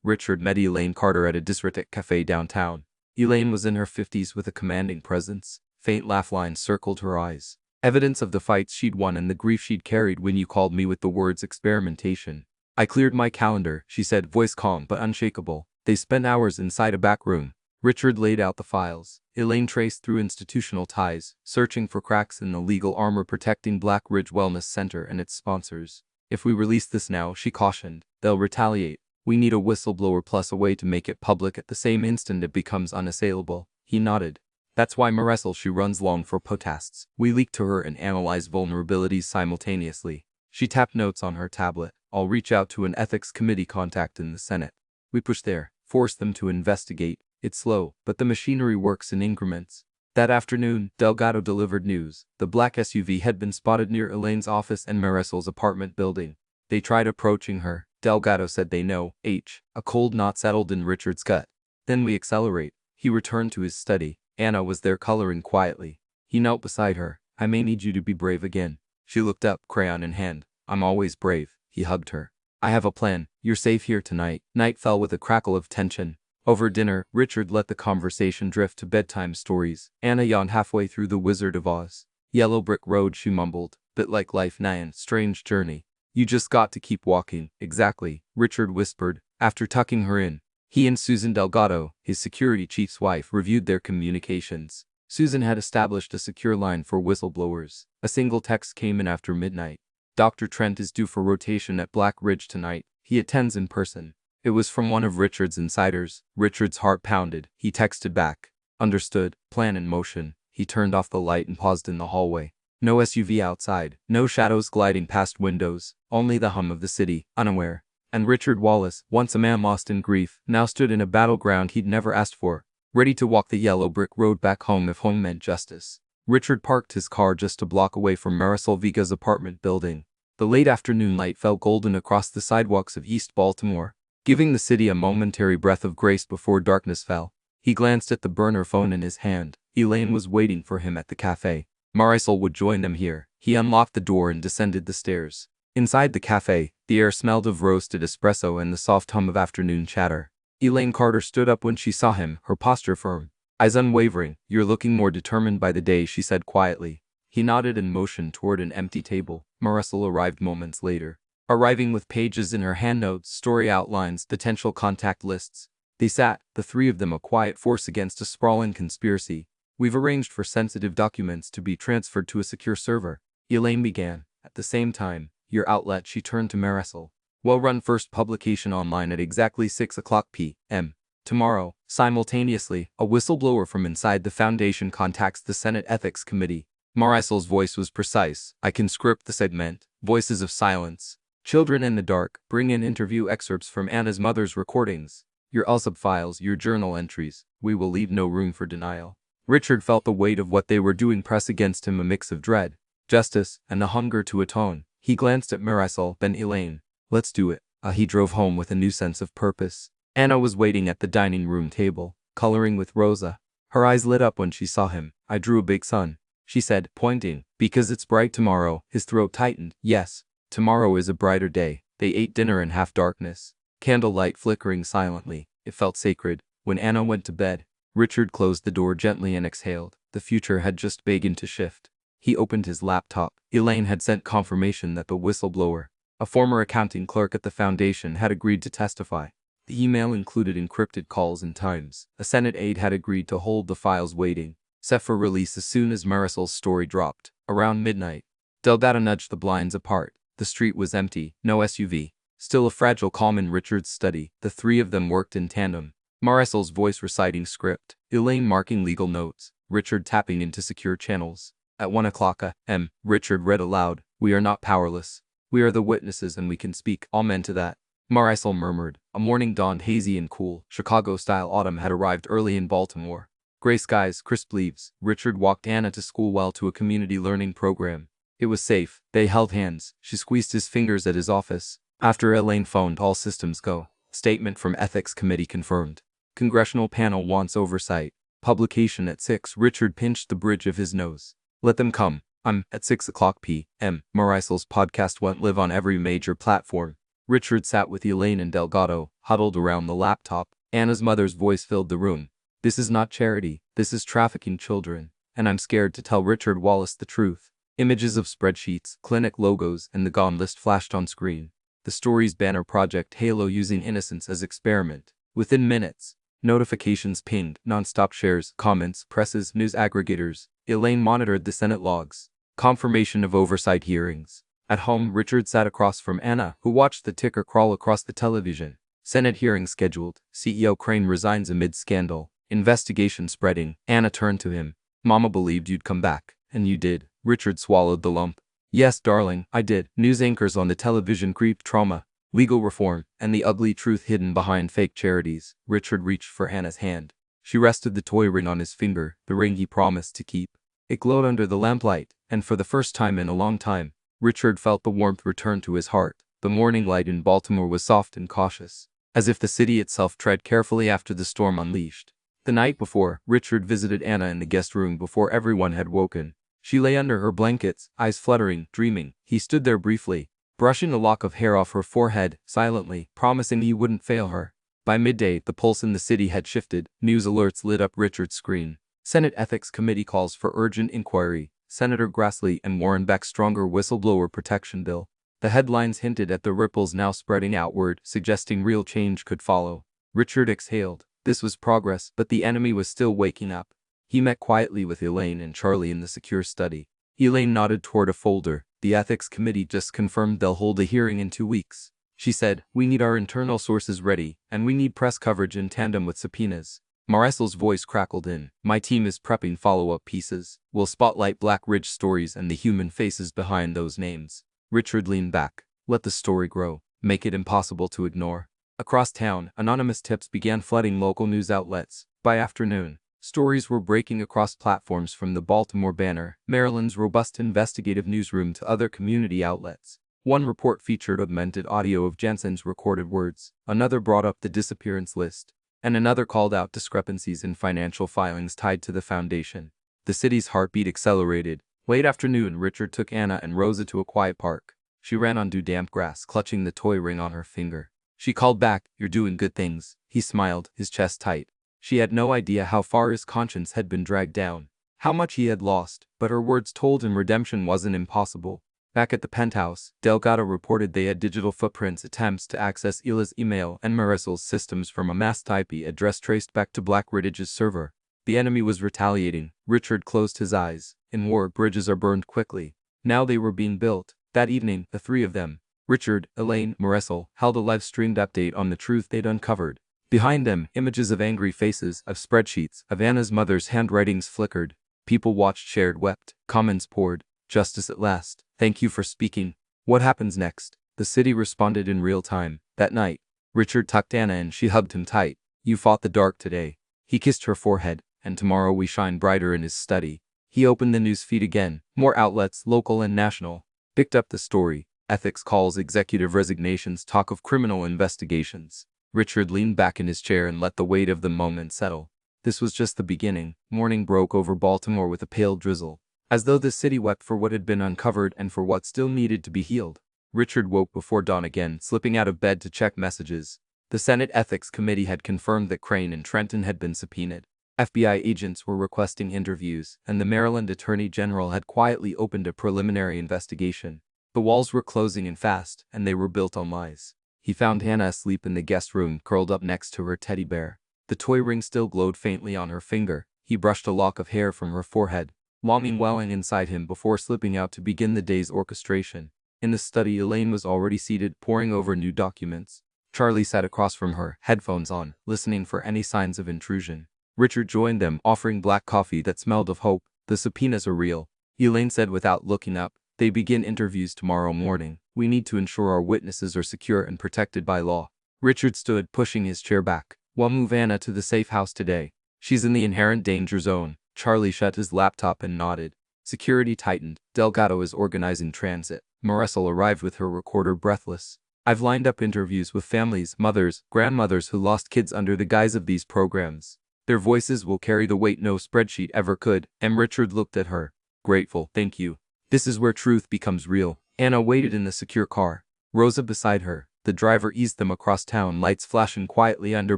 Richard met Elaine Carter at a discotheque cafe downtown. Elaine was in her 50s with a commanding presence. Faint laugh lines circled her eyes. Evidence of the fights she'd won and the grief she'd carried. "When you called me with the words experimentation, I cleared my calendar," she said, voice calm but unshakable. They spent hours inside a back room. Richard laid out the files. Elaine traced through institutional ties, searching for cracks in the legal armor protecting Black Ridge Wellness Center and its sponsors. "If we release this now," she cautioned, "they'll retaliate. We need a whistleblower plus a way to make it public at the same instant it becomes unassailable." He nodded. "That's why Marisol, she runs long for podcasts. We leak to her and analyze vulnerabilities simultaneously." She tapped notes on her tablet. "I'll reach out to an ethics committee contact in the Senate. We push there, force them to investigate. It's slow, but the machinery works in increments." That afternoon, Delgado delivered news. The black SUV had been spotted near Elaine's office and Marisol's apartment building. They tried approaching her. Delgado said they know. A cold knot settled in Richard's gut. "Then we accelerate." He returned to his study. Anna was there coloring quietly. He knelt beside her. "I may need you to be brave again." She looked up, crayon in hand. "I'm always brave." He hugged her. "I have a plan. You're safe here tonight." Night fell with a crackle of tension. Over dinner, Richard let the conversation drift to bedtime stories. Anna yawned halfway through The Wizard of Oz. "Yellow brick road," she mumbled. "Bit like life, Nyan. Strange journey. You just got to keep walking." "Exactly," Richard whispered, after tucking her in. He and Susan Delgado, his security chief's wife, reviewed their communications. Susan had established a secure line for whistleblowers. A single text came in after midnight. "Dr. Trent is due for rotation at Black Ridge tonight. He attends in person." It was from one of Richard's insiders. Richard's heart pounded. He texted back. "Understood. Plan in motion." He turned off the light and paused in the hallway. No SUV outside, no shadows gliding past windows, only the hum of the city, unaware. And Richard Wallace, once a man lost in grief, now stood in a battleground he'd never asked for, ready to walk the yellow brick road back home if home meant justice. Richard parked his car just a block away from Marisol Vega's apartment building. The late afternoon light fell golden across the sidewalks of East Baltimore, giving the city a momentary breath of grace before darkness fell. He glanced at the burner phone in his hand. Elaine was waiting for him at the cafe. Marisol would join them here. He unlocked the door and descended the stairs. Inside the cafe, the air smelled of roasted espresso and the soft hum of afternoon chatter. Elaine Carter stood up when she saw him, her posture firm, eyes unwavering. "You're looking more determined by the day," she said quietly. He nodded and motioned toward an empty table. Marisol arrived moments later, arriving with pages in her hand, notes, story outlines, potential contact lists. They sat, the three of them, a quiet force against a sprawling conspiracy. "We've arranged for sensitive documents to be transferred to a secure server," Elaine began. "At the same time, your outlet," she turned to Marisol, "will run first publication online at exactly 6 p.m. tomorrow." Simultaneously, a whistleblower from inside the foundation contacts the Senate Ethics Committee. Marisol's voice was precise. I can script the segment. Voices of silence. Children in the dark. Bring in interview excerpts from Anna's mother's recordings. Your LSUB files, your journal entries. We will leave no room for denial. Richard felt the weight of what they were doing press against him, a mix of dread, justice, and the hunger to atone. He glanced at Marisol, then Elaine. Let's do it. He drove home with a new sense of purpose. Anna was waiting at the dining room table, coloring with Rosa. Her eyes lit up when she saw him. I drew a big sun, she said, pointing. Because it's bright tomorrow. His throat tightened. Yes, tomorrow is a brighter day. They ate dinner in half darkness, candlelight flickering silently. It felt sacred. When Anna went to bed, Richard closed the door gently and exhaled. The future had just begun to shift. He opened his laptop. Elaine had sent confirmation that the whistleblower, a former accounting clerk at the foundation, had agreed to testify. The email included encrypted calls and times. A Senate aide had agreed to hold the files waiting, set for release as soon as Marisol's story dropped. Around midnight, Delgado nudged the blinds apart. The street was empty, no SUV. Still a fragile calm in Richard's study. The three of them worked in tandem. Marisol's voice reciting script, Elaine marking legal notes, Richard tapping into secure channels. At 1 o'clock a.m., Richard read aloud, "We are not powerless. We are the witnesses and we can speak. Amen to that." Marisol murmured. A morning dawned hazy and cool. Chicago-style autumn had arrived early in Baltimore. Gray skies, crisp leaves. Richard walked Anna to school while to a community learning program. It was safe. They held hands. She squeezed his fingers at his office. After Elaine phoned, all systems go. Statement from Ethics Committee confirmed. Congressional panel wants oversight. Publication at 6. Richard pinched the bridge of his nose. Let them come. I'm at 6 o'clock p.m. Marisol's podcast won't live on every major platform. Richard sat with Elaine and Delgado, huddled around the laptop. Anna's mother's voice filled the room. This is not charity. This is trafficking children. And I'm scared to tell Richard Wallace the truth. Images of spreadsheets, clinic logos, and the gone list flashed on screen. The story's banner Project Halo using innocence as experiment. Within minutes, notifications pinged, non-stop shares, comments, presses, news aggregators. Elaine monitored the Senate logs. Confirmation of oversight hearings. At home, Richard sat across from Anna, who watched the ticker crawl across the television. Senate hearing scheduled. CEO Crane resigns amid scandal. Investigation spreading. Anna turned to him. Mama believed you'd come back. And you did. Richard swallowed the lump. Yes, darling, I did. News anchors on the television creeped trauma, legal reform, and the ugly truth hidden behind fake charities. Richard reached for Anna's hand. She rested the toy ring on his finger, the ring he promised to keep. It glowed under the lamplight, and for the first time in a long time, Richard felt the warmth return to his heart. The morning light in Baltimore was soft and cautious, as if the city itself tread carefully after the storm unleashed. The night before, Richard visited Anna in the guest room before everyone had woken. She lay under her blankets, eyes fluttering, dreaming. He stood there briefly, brushing a lock of hair off her forehead, silently, promising he wouldn't fail her. By midday, the pulse in the city had shifted. News alerts lit up Richard's screen. Senate Ethics Committee calls for urgent inquiry. Senator Grassley and Warren back stronger whistleblower protection bill. The headlines hinted at the ripples now spreading outward, suggesting real change could follow. Richard exhaled. This was progress, but the enemy was still waking up. He met quietly with Elaine and Charlie in the secure study. Elaine nodded toward a folder. The Ethics Committee just confirmed they'll hold a hearing in 2 weeks. She said, "We need our internal sources ready, and we need press coverage in tandem with subpoenas." Marisol's voice crackled in. "My team is prepping follow-up pieces. We'll spotlight Black Ridge stories and the human faces behind those names." Richard leaned back. Let the story grow. Make it impossible to ignore. Across town, anonymous tips began flooding local news outlets. By afternoon, stories were breaking across platforms from the Baltimore Banner, Maryland's robust investigative newsroom, to other community outlets. One report featured augmented audio of Jensen's recorded words. Another brought up the disappearance list. And another called out discrepancies in financial filings tied to the foundation. The city's heartbeat accelerated. Late afternoon, Richard took Anna and Rosa to a quiet park. She ran on damp grass, clutching the toy ring on her finger. She called back, "You're doing good things." He smiled, his chest tight. She had no idea how far his conscience had been dragged down, how much he had lost, but her words told him redemption wasn't impossible. Back at the penthouse, Delgado reported they had digital footprints, attempts to access Ila's email and Marisol's systems from a masked IP address traced back to Black Ridge's server. The enemy was retaliating. Richard closed his eyes. In war, bridges are burned quickly. Now they were being built. That evening, the three of them, Richard, Elaine, Marisol, held a live-streamed update on the truth they'd uncovered. Behind them, images of angry faces, of spreadsheets, of Anna's mother's handwritings flickered. People watched, shared, wept. Comments poured. Justice at last. Thank you for speaking. What happens next? The city responded in real time. That night, Richard tucked Anna in. She hugged him tight. You fought the dark today. He kissed her forehead. And tomorrow we shine brighter in his study. He opened the news feed again. More outlets, local and national, picked up the story. Ethics calls, executive resignations, talk of criminal investigations. Richard leaned back in his chair and let the weight of the moment settle. This was just the beginning. Morning broke over Baltimore with a pale drizzle, as though the city wept for what had been uncovered and for what still needed to be healed. Richard woke before dawn again, slipping out of bed to check messages. The Senate Ethics Committee had confirmed that Crane and Trenton had been subpoenaed. FBI agents were requesting interviews, and the Maryland Attorney General had quietly opened a preliminary investigation. The walls were closing in fast, and they were built on lies. He found Hannah asleep in the guest room, curled up next to her teddy bear. The toy ring still glowed faintly on her finger. He brushed a lock of hair from her forehead, longing welling inside him before slipping out to begin the day's orchestration. In the study, Elaine was already seated, poring over new documents. Charlie sat across from her, headphones on, listening for any signs of intrusion. Richard joined them, offering black coffee that smelled of hope. The subpoenas are real, Elaine said without looking up. They begin interviews tomorrow morning. We need to ensure our witnesses are secure and protected by law. Richard stood, pushing his chair back. We'll move Anna to the safe house today. She's in the inherent danger zone. Charlie shut his laptop and nodded. Security tightened. Delgado is organizing transit. Marisol arrived with her recorder, breathless. I've lined up interviews with families, mothers, grandmothers who lost kids under the guise of these programs. Their voices will carry the weight no spreadsheet ever could. And Richard looked at her. Grateful, thank you. This is where truth becomes real. Anna waited in the secure car, Rosa beside her. The driver eased them across town, lights flashing quietly under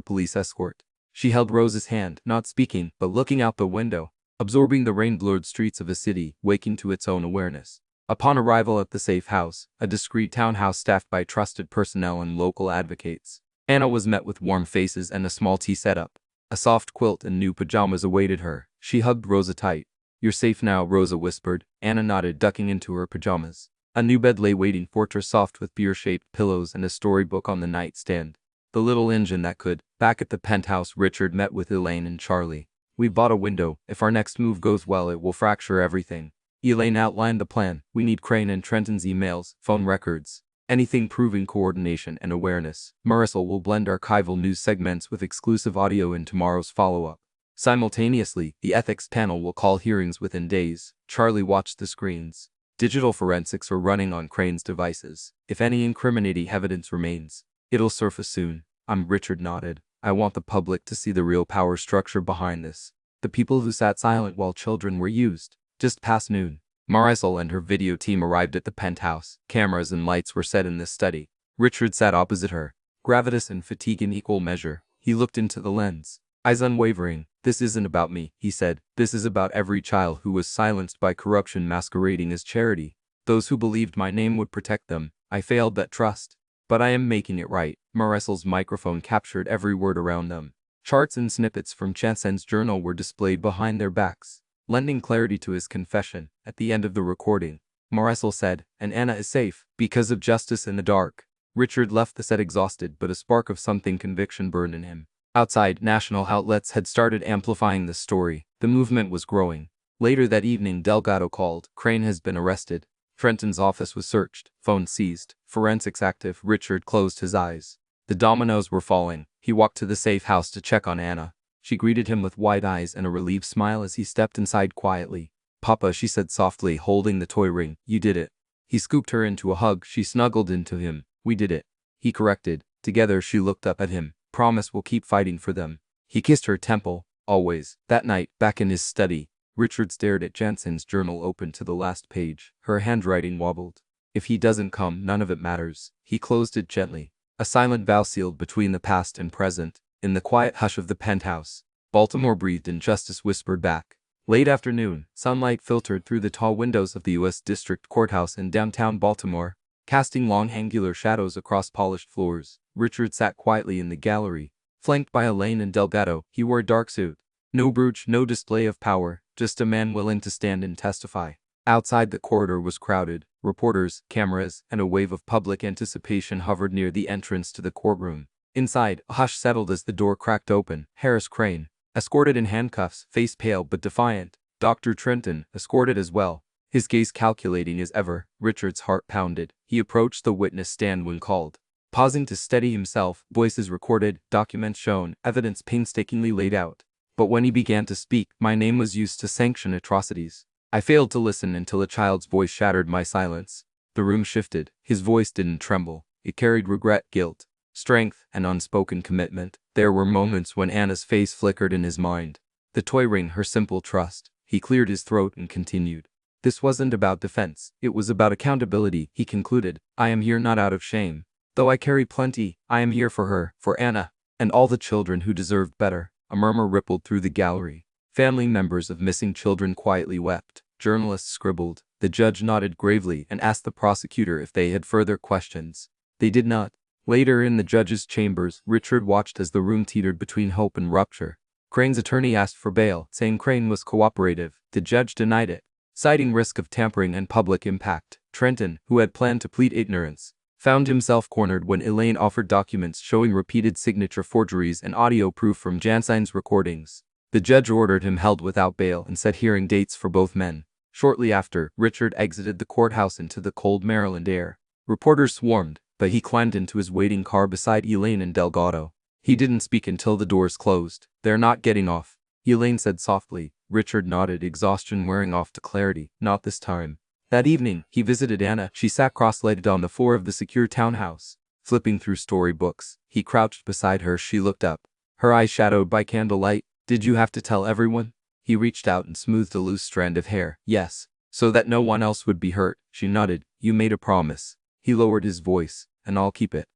police escort. She held Rosa's hand, not speaking, but looking out the window, absorbing the rain-blurred streets of a city, waking to its own awareness. Upon arrival at the safe house, a discreet townhouse staffed by trusted personnel and local advocates, Anna was met with warm faces and a small tea setup. A soft quilt and new pajamas awaited her. She hugged Rosa tight. You're safe now, Rosa whispered. Anna nodded, ducking into her pajamas. A new bed lay waiting for her, soft with beer-shaped pillows and a storybook on the nightstand. The little engine that could. Back at the penthouse, Richard met with Elaine and Charlie. We bought a window. If our next move goes well, it will fracture everything. Elaine outlined the plan. We need Crane and Trenton's emails, phone records, anything proving coordination and awareness. Marisol will blend archival news segments with exclusive audio in tomorrow's follow-up. Simultaneously, the ethics panel will call hearings within days. Charlie watched the screens. Digital forensics are running on Crane's devices. If any incriminating evidence remains, it'll surface soon. Richard nodded. I want the public to see the real power structure behind this. The people who sat silent while children were used. Just past noon, Marisol and her video team arrived at the penthouse. Cameras and lights were set in the study. Richard sat opposite her, gravitas and fatigue in equal measure. He looked into the lens, eyes unwavering. This isn't about me, he said. This is about every child who was silenced by corruption masquerading as charity. Those who believed my name would protect them. I failed that trust. But I am making it right. Marisol's microphone captured every word around them. Charts and snippets from Chansen's journal were displayed behind their backs, lending clarity to his confession. At the end of the recording, Marisol said, and Anna is safe, because of justice in the dark. Richard left the set exhausted, but a spark of something conviction burned in him. Outside, national outlets had started amplifying the story. The movement was growing. Later that evening, Delgado called. Crane has been arrested. Trenton's office was searched, phone seized, forensics active. Richard closed his eyes. The dominoes were falling. He walked to the safe house to check on Anna. She greeted him with wide eyes and a relieved smile as he stepped inside quietly. Papa, she said softly, holding the toy ring. You did it. He scooped her into a hug. She snuggled into him. We did it. He corrected. Together she looked up at him. Promise we'll keep fighting for them. He kissed her temple. Always. That night, back in his study, Richard stared at Jansen's journal open to the last page. Her handwriting wobbled. If he doesn't come, none of it matters. He closed it gently. A silent vow sealed between the past and present. In the quiet hush of the penthouse, Baltimore breathed and justice whispered back. Late afternoon, sunlight filtered through the tall windows of the U.S. District Courthouse in downtown Baltimore, casting long angular shadows across polished floors. Richard sat quietly in the gallery, flanked by Elaine and Delgado. He wore a dark suit. No brooch, no display of power, just a man willing to stand and testify. Outside, the corridor was crowded. Reporters, cameras, and a wave of public anticipation hovered near the entrance to the courtroom. Inside, a hush settled as the door cracked open. Harris Crane, escorted in handcuffs, face pale but defiant, Dr. Trenton, escorted as well. His gaze calculating as ever, Richard's heart pounded. He approached the witness stand when called. Pausing to steady himself, voices recorded, documents shown, evidence painstakingly laid out. But when he began to speak, my name was used to sanction atrocities. I failed to listen until a child's voice shattered my silence. The room shifted. His voice didn't tremble. It carried regret, guilt, strength, and unspoken commitment. There were moments when Anna's face flickered in his mind. The toy ring, her simple trust. He cleared his throat and continued. This wasn't about defense. It was about accountability, he concluded. I am here not out of shame. Though I carry plenty, I am here for her, for Anna, and all the children who deserved better. A murmur rippled through the gallery. Family members of missing children quietly wept. Journalists scribbled. The judge nodded gravely and asked the prosecutor if they had further questions. They did not. Later in the judge's chambers, Richard watched as the room teetered between hope and rupture. Crane's attorney asked for bail, saying Crane was cooperative. The judge denied it, citing risk of tampering and public impact. Trenton, who had planned to plead ignorance, found himself cornered when Elaine offered documents showing repeated signature forgeries and audio proof from Jansine's recordings. The judge ordered him held without bail and set hearing dates for both men. Shortly after, Richard exited the courthouse into the cold Maryland air. Reporters swarmed, but he climbed into his waiting car beside Elaine and Delgado. He didn't speak until the doors closed. They're not getting off, Elaine said softly. Richard nodded, exhaustion wearing off to clarity. Not this time. That evening, he visited Anna. She sat cross-legged on the floor of the secure townhouse, flipping through storybooks. He crouched beside her. She looked up, her eyes shadowed by candlelight. Did you have to tell everyone? He reached out and smoothed a loose strand of hair. Yes, so that no one else would be hurt. She nodded. You made a promise. He lowered his voice. And I'll keep it.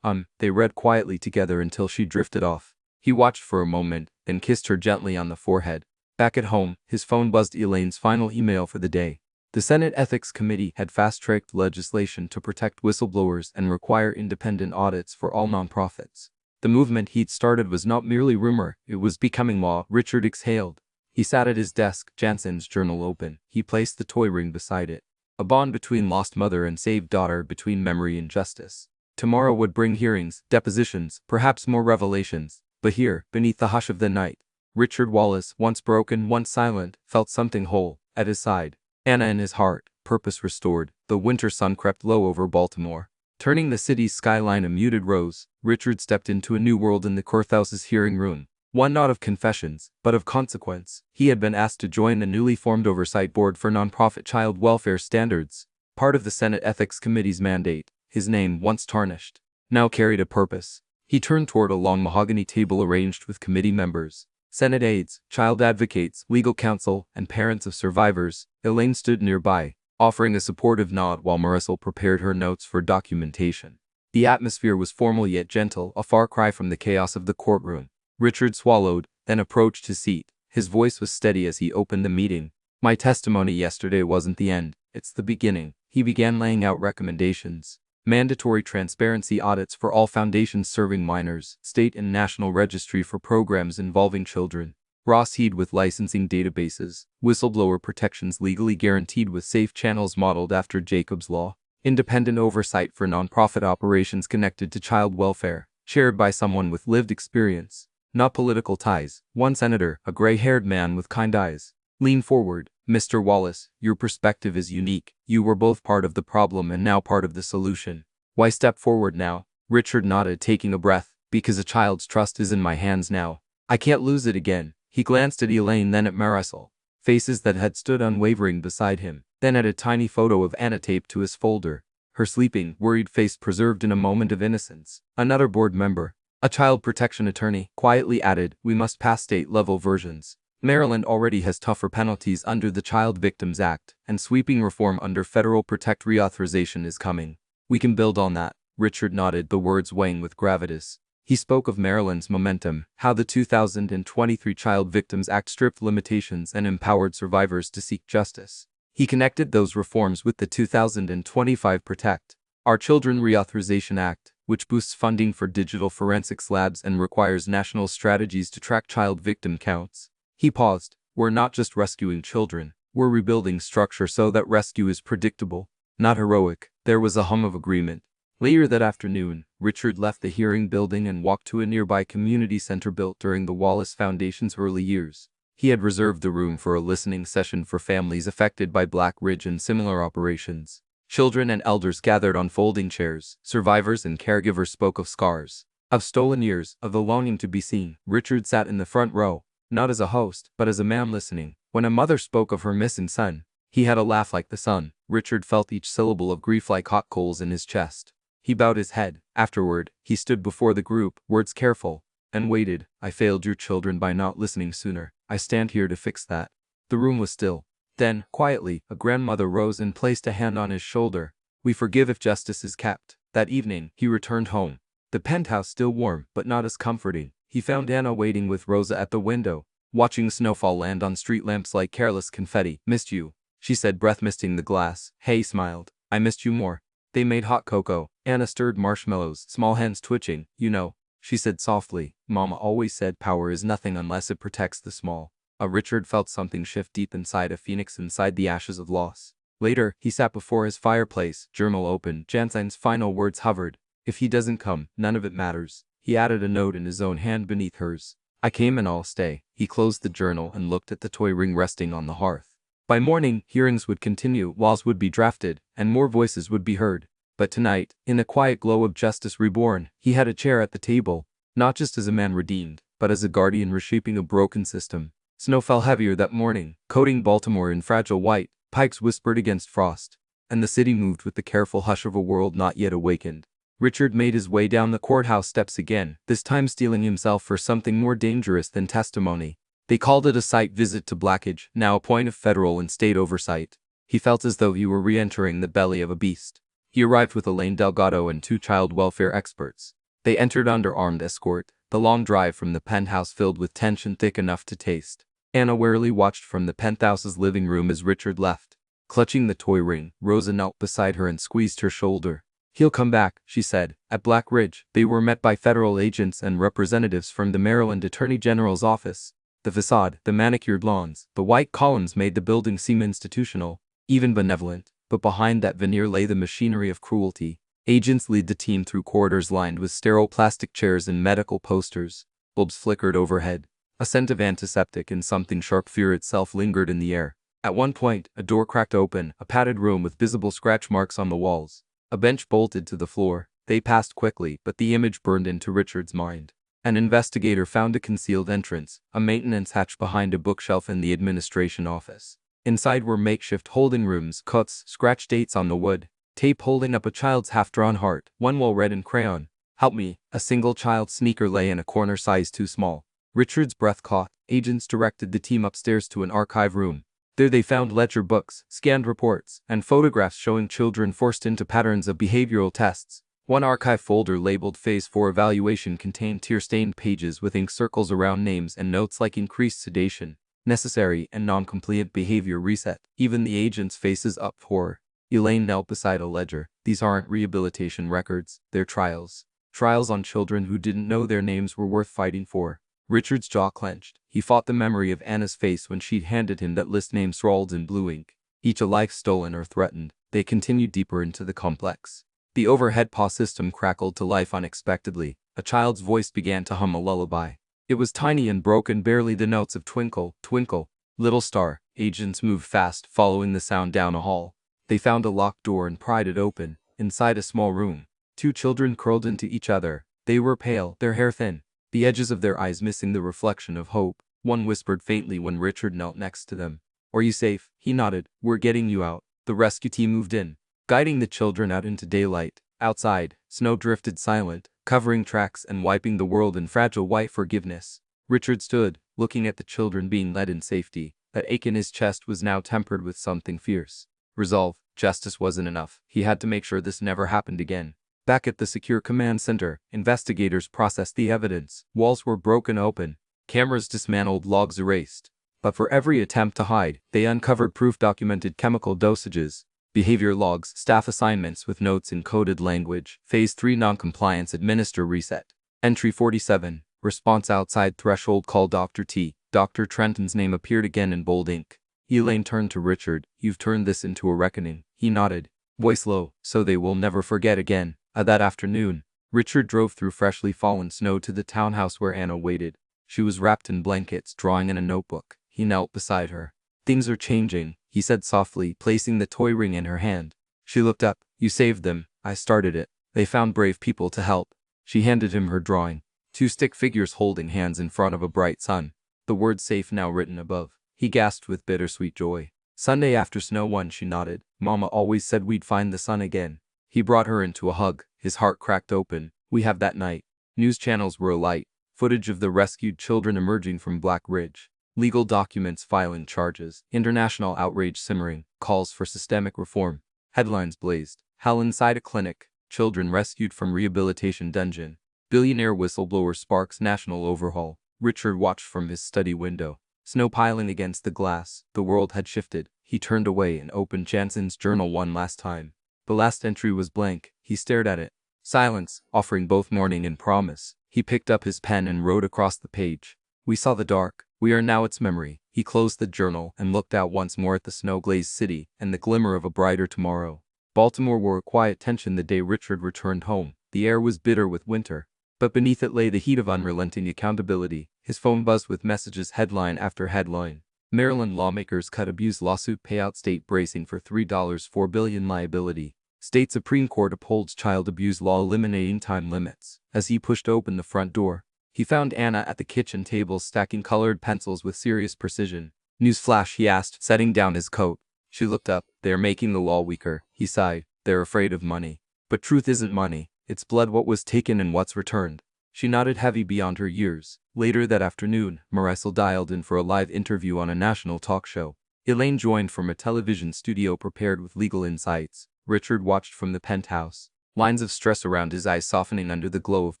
They read quietly together until she drifted off. He watched for a moment, then kissed her gently on the forehead. Back at home, his phone buzzed. Elaine's final email for the day. The Senate Ethics Committee had fast-tracked legislation to protect whistleblowers and require independent audits for all nonprofits. The movement he'd started was not merely rumor, it was becoming law. Richard exhaled. He sat at his desk, Jansen's journal open. He placed the toy ring beside it. A bond between lost mother and saved daughter, between memory and justice. Tomorrow would bring hearings, depositions, perhaps more revelations. But here, beneath the hush of the night, Richard Wallace, once broken, once silent, felt something whole. At his side, Anna in his heart, purpose restored. The winter sun crept low over Baltimore, turning the city's skyline a muted rose. Richard stepped into a new world in the courthouse's hearing room. One not of confessions, but of consequence. He had been asked to join the newly formed Oversight Board for Nonprofit Child Welfare Standards, part of the Senate Ethics Committee's mandate. His name, once tarnished, now carried a purpose. He turned toward a long mahogany table arranged with committee members, Senate aides, child advocates, legal counsel, and parents of survivors. Elaine stood nearby, offering a supportive nod while Marisol prepared her notes for documentation. The atmosphere was formal yet gentle, a far cry from the chaos of the courtroom. Richard swallowed, then approached his seat. His voice was steady as he opened the meeting. My testimony yesterday wasn't the end, it's the beginning. He began laying out recommendations. Mandatory transparency audits for all foundations serving minors, state and national registry for programs involving children, raw seed with licensing databases, whistleblower protections legally guaranteed with safe channels modeled after Jacob's Law, independent oversight for nonprofit operations connected to child welfare, chaired by someone with lived experience, not political ties. One senator, a gray-haired man with kind eyes, leaned forward. Mr. Wallace, your perspective is unique. You were both part of the problem and now part of the solution. Why step forward now? Richard nodded, taking a breath. Because a child's trust is in my hands now. I can't lose it again. He glanced at Elaine, then at Marisol, faces that had stood unwavering beside him, then at a tiny photo of Anna taped to his folder, her sleeping, worried face preserved in a moment of innocence. Another board member, a child protection attorney, quietly added, we must pass state-level versions. Maryland already has tougher penalties under the Child Victims Act, and sweeping reform under federal Protect reauthorization is coming. We can build on that. Richard nodded, the words weighing with gravitas. He spoke of Maryland's momentum, how the 2023 Child Victims Act stripped limitations and empowered survivors to seek justice. He connected those reforms with the 2025 Protect Our Children Reauthorization Act, which boosts funding for digital forensics labs and requires national strategies to track child victim counts. He paused. We're not just rescuing children, we're rebuilding structure so that rescue is predictable, not heroic. There was a hum of agreement. Later that afternoon, Richard left the hearing building and walked to a nearby community center built during the Wallace Foundation's early years. He had reserved the room for a listening session for families affected by Black Ridge and similar operations. Children and elders gathered on folding chairs. Survivors and caregivers spoke of scars, of stolen years, of the longing to be seen. Richard sat in the front row, not as a host, but as a man listening. When a mother spoke of her missing son, he had a laugh like the sun. Richard felt each syllable of grief like hot coals in his chest. He bowed his head. Afterward, he stood before the group, words careful, and waited. I failed your children by not listening sooner. I stand here to fix that. The room was still. Then, quietly, a grandmother rose and placed a hand on his shoulder. We forgive if justice is kept. That evening, he returned home. The penthouse still warm, but not as comforting. He found Anna waiting with Rosa at the window, watching snowfall land on street lamps like careless confetti. Missed you, she said, breath misting the glass. Hay smiled. I missed you more. They made hot cocoa. Anna stirred marshmallows, small hands twitching. You know, she said softly, Mama always said power is nothing unless it protects the small. Richard felt something shift deep inside, a phoenix inside the ashes of loss. Later, he sat before his fireplace, journal open. Jansine's final words hovered. If he doesn't come, none of it matters. He added a note in his own hand beneath hers. I came and I'll stay. He closed the journal and looked at the toy ring resting on the hearth. By morning, hearings would continue, laws would be drafted, and more voices would be heard. But tonight, in the quiet glow of justice reborn, he had a chair at the table, not just as a man redeemed, but as a guardian reshaping a broken system. Snow fell heavier that morning, coating Baltimore in fragile white. Pikes whispered against frost, and the city moved with the careful hush of a world not yet awakened. Richard made his way down the courthouse steps again, this time steeling himself for something more dangerous than testimony. They called it a site visit to Blackidge, now a point of federal and state oversight. He felt as though he were re-entering the belly of a beast. He arrived with Elaine Delgado and 2 child welfare experts. They entered under armed escort, the long drive from the penthouse filled with tension thick enough to taste. Anna warily watched from the penthouse's living room as Richard left. Clutching the toy ring, Rosa knelt beside her and squeezed her shoulder. He'll come back, she said. At Black Ridge, they were met by federal agents and representatives from the Maryland Attorney General's office. The facade, the manicured lawns, the white columns made the building seem institutional, even benevolent. But behind that veneer lay the machinery of cruelty. Agents lead the team through corridors lined with sterile plastic chairs and medical posters. Bulbs flickered overhead. A scent of antiseptic and something sharp fear itself lingered in the air. At one point, a door cracked open, a padded room with visible scratch marks on the walls. A bench bolted to the floor. They passed quickly, but the image burned into Richard's mind. An investigator found a concealed entrance, a maintenance hatch behind a bookshelf in the administration office. Inside were makeshift holding rooms, cuts, scratch dates on the wood, tape holding up a child's half-drawn heart, one wall red in crayon. Help me. A single child's sneaker lay in a corner size too small. Richard's breath caught. Agents directed the team upstairs to an archive room. There they found ledger books, scanned reports, and photographs showing children forced into patterns of behavioral tests. One archive folder labeled Phase 4 Evaluation contained tear-stained pages with ink circles around names and notes like increased sedation, necessary and non-compliant behavior reset. Even the agents' faces up horror. Elaine knelt beside a ledger. These aren't rehabilitation records, they're trials. Trials on children who didn't know their names were worth fighting for. Richard's jaw clenched. He fought the memory of Anna's face when she'd handed him that list name scrawled in blue ink. Each a life stolen or threatened. They continued deeper into the complex. The overhead PA system crackled to life unexpectedly. A child's voice began to hum a lullaby. It was tiny and broken, barely the notes of Twinkle, Twinkle, Little Star. Agents moved fast, following the sound down a hall. They found a locked door and pried it open. Inside a small room, 2 children curled into each other. They were pale, their hair thin, the edges of their eyes missing the reflection of hope. One whispered faintly when Richard knelt next to them. Are you safe? He nodded. We're getting you out. The rescue team moved in, guiding the children out into daylight. Outside, snow drifted silent, covering tracks and wiping the world in fragile white forgiveness. Richard stood, looking at the children being led in safety. That ache in his chest was now tempered with something fierce. Resolve. Justice wasn't enough. He had to make sure this never happened again. Back at the secure command center, investigators processed the evidence. Walls were broken open, cameras dismantled, logs erased. But for every attempt to hide, they uncovered proof: documented chemical dosages, behavior logs, staff assignments with notes in coded language. Phase 3 noncompliance, administer reset. Entry 47, response outside threshold, call Dr. T. Dr. Trenton's name appeared again in bold ink. Elaine turned to Richard. You've turned this into a reckoning. He nodded, voice low. So they will never forget again. That afternoon, Richard drove through freshly fallen snow to the townhouse where Anna waited. She was wrapped in blankets, drawing in a notebook. He knelt beside her. "Things are changing," he said softly, placing the toy ring in her hand. She looked up. "You saved them. I started it. They found brave people to help." She handed him her drawing. Two stick figures holding hands in front of a bright sun. The word safe now written above. He gasped with bittersweet joy. "Sunday after snow one," she nodded. "Mama always said we'd find the sun again." He brought her into a hug. His heart cracked open. "We have that night." News channels were alight. Footage of the rescued children emerging from Black Ridge. Legal documents filing charges. International outrage simmering. Calls for systemic reform. Headlines blazed. Hell inside a clinic. Children rescued from rehabilitation dungeon. Billionaire whistleblower sparks national overhaul. Richard watched from his study window. Snow piling against the glass. The world had shifted. He turned away and opened Jansen's journal one last time. The last entry was blank. He stared at it. Silence, offering both mourning and promise. He picked up his pen and wrote across the page. "We saw the dark. We are now its memory." He closed the journal and looked out once more at the snow-glazed city and the glimmer of a brighter tomorrow. Baltimore wore a quiet tension the day Richard returned home. The air was bitter with winter, but beneath it lay the heat of unrelenting accountability. His phone buzzed with messages, headline after headline. Maryland lawmakers cut abuse lawsuit payout, state bracing for $3.4 billion liability. State Supreme Court upholds child abuse law eliminating time limits. As he pushed open the front door, he found Anna at the kitchen table stacking colored pencils with serious precision. "Newsflash," he asked, setting down his coat. She looked up. "They're making the law weaker," he sighed. "They're afraid of money. But truth isn't money. It's blood, what was taken and what's returned." She nodded, heavy beyond her years. Later that afternoon, Marisol dialed in for a live interview on a national talk show. Elaine joined from a television studio prepared with legal insights. Richard watched from the penthouse, lines of stress around his eyes softening under the glow of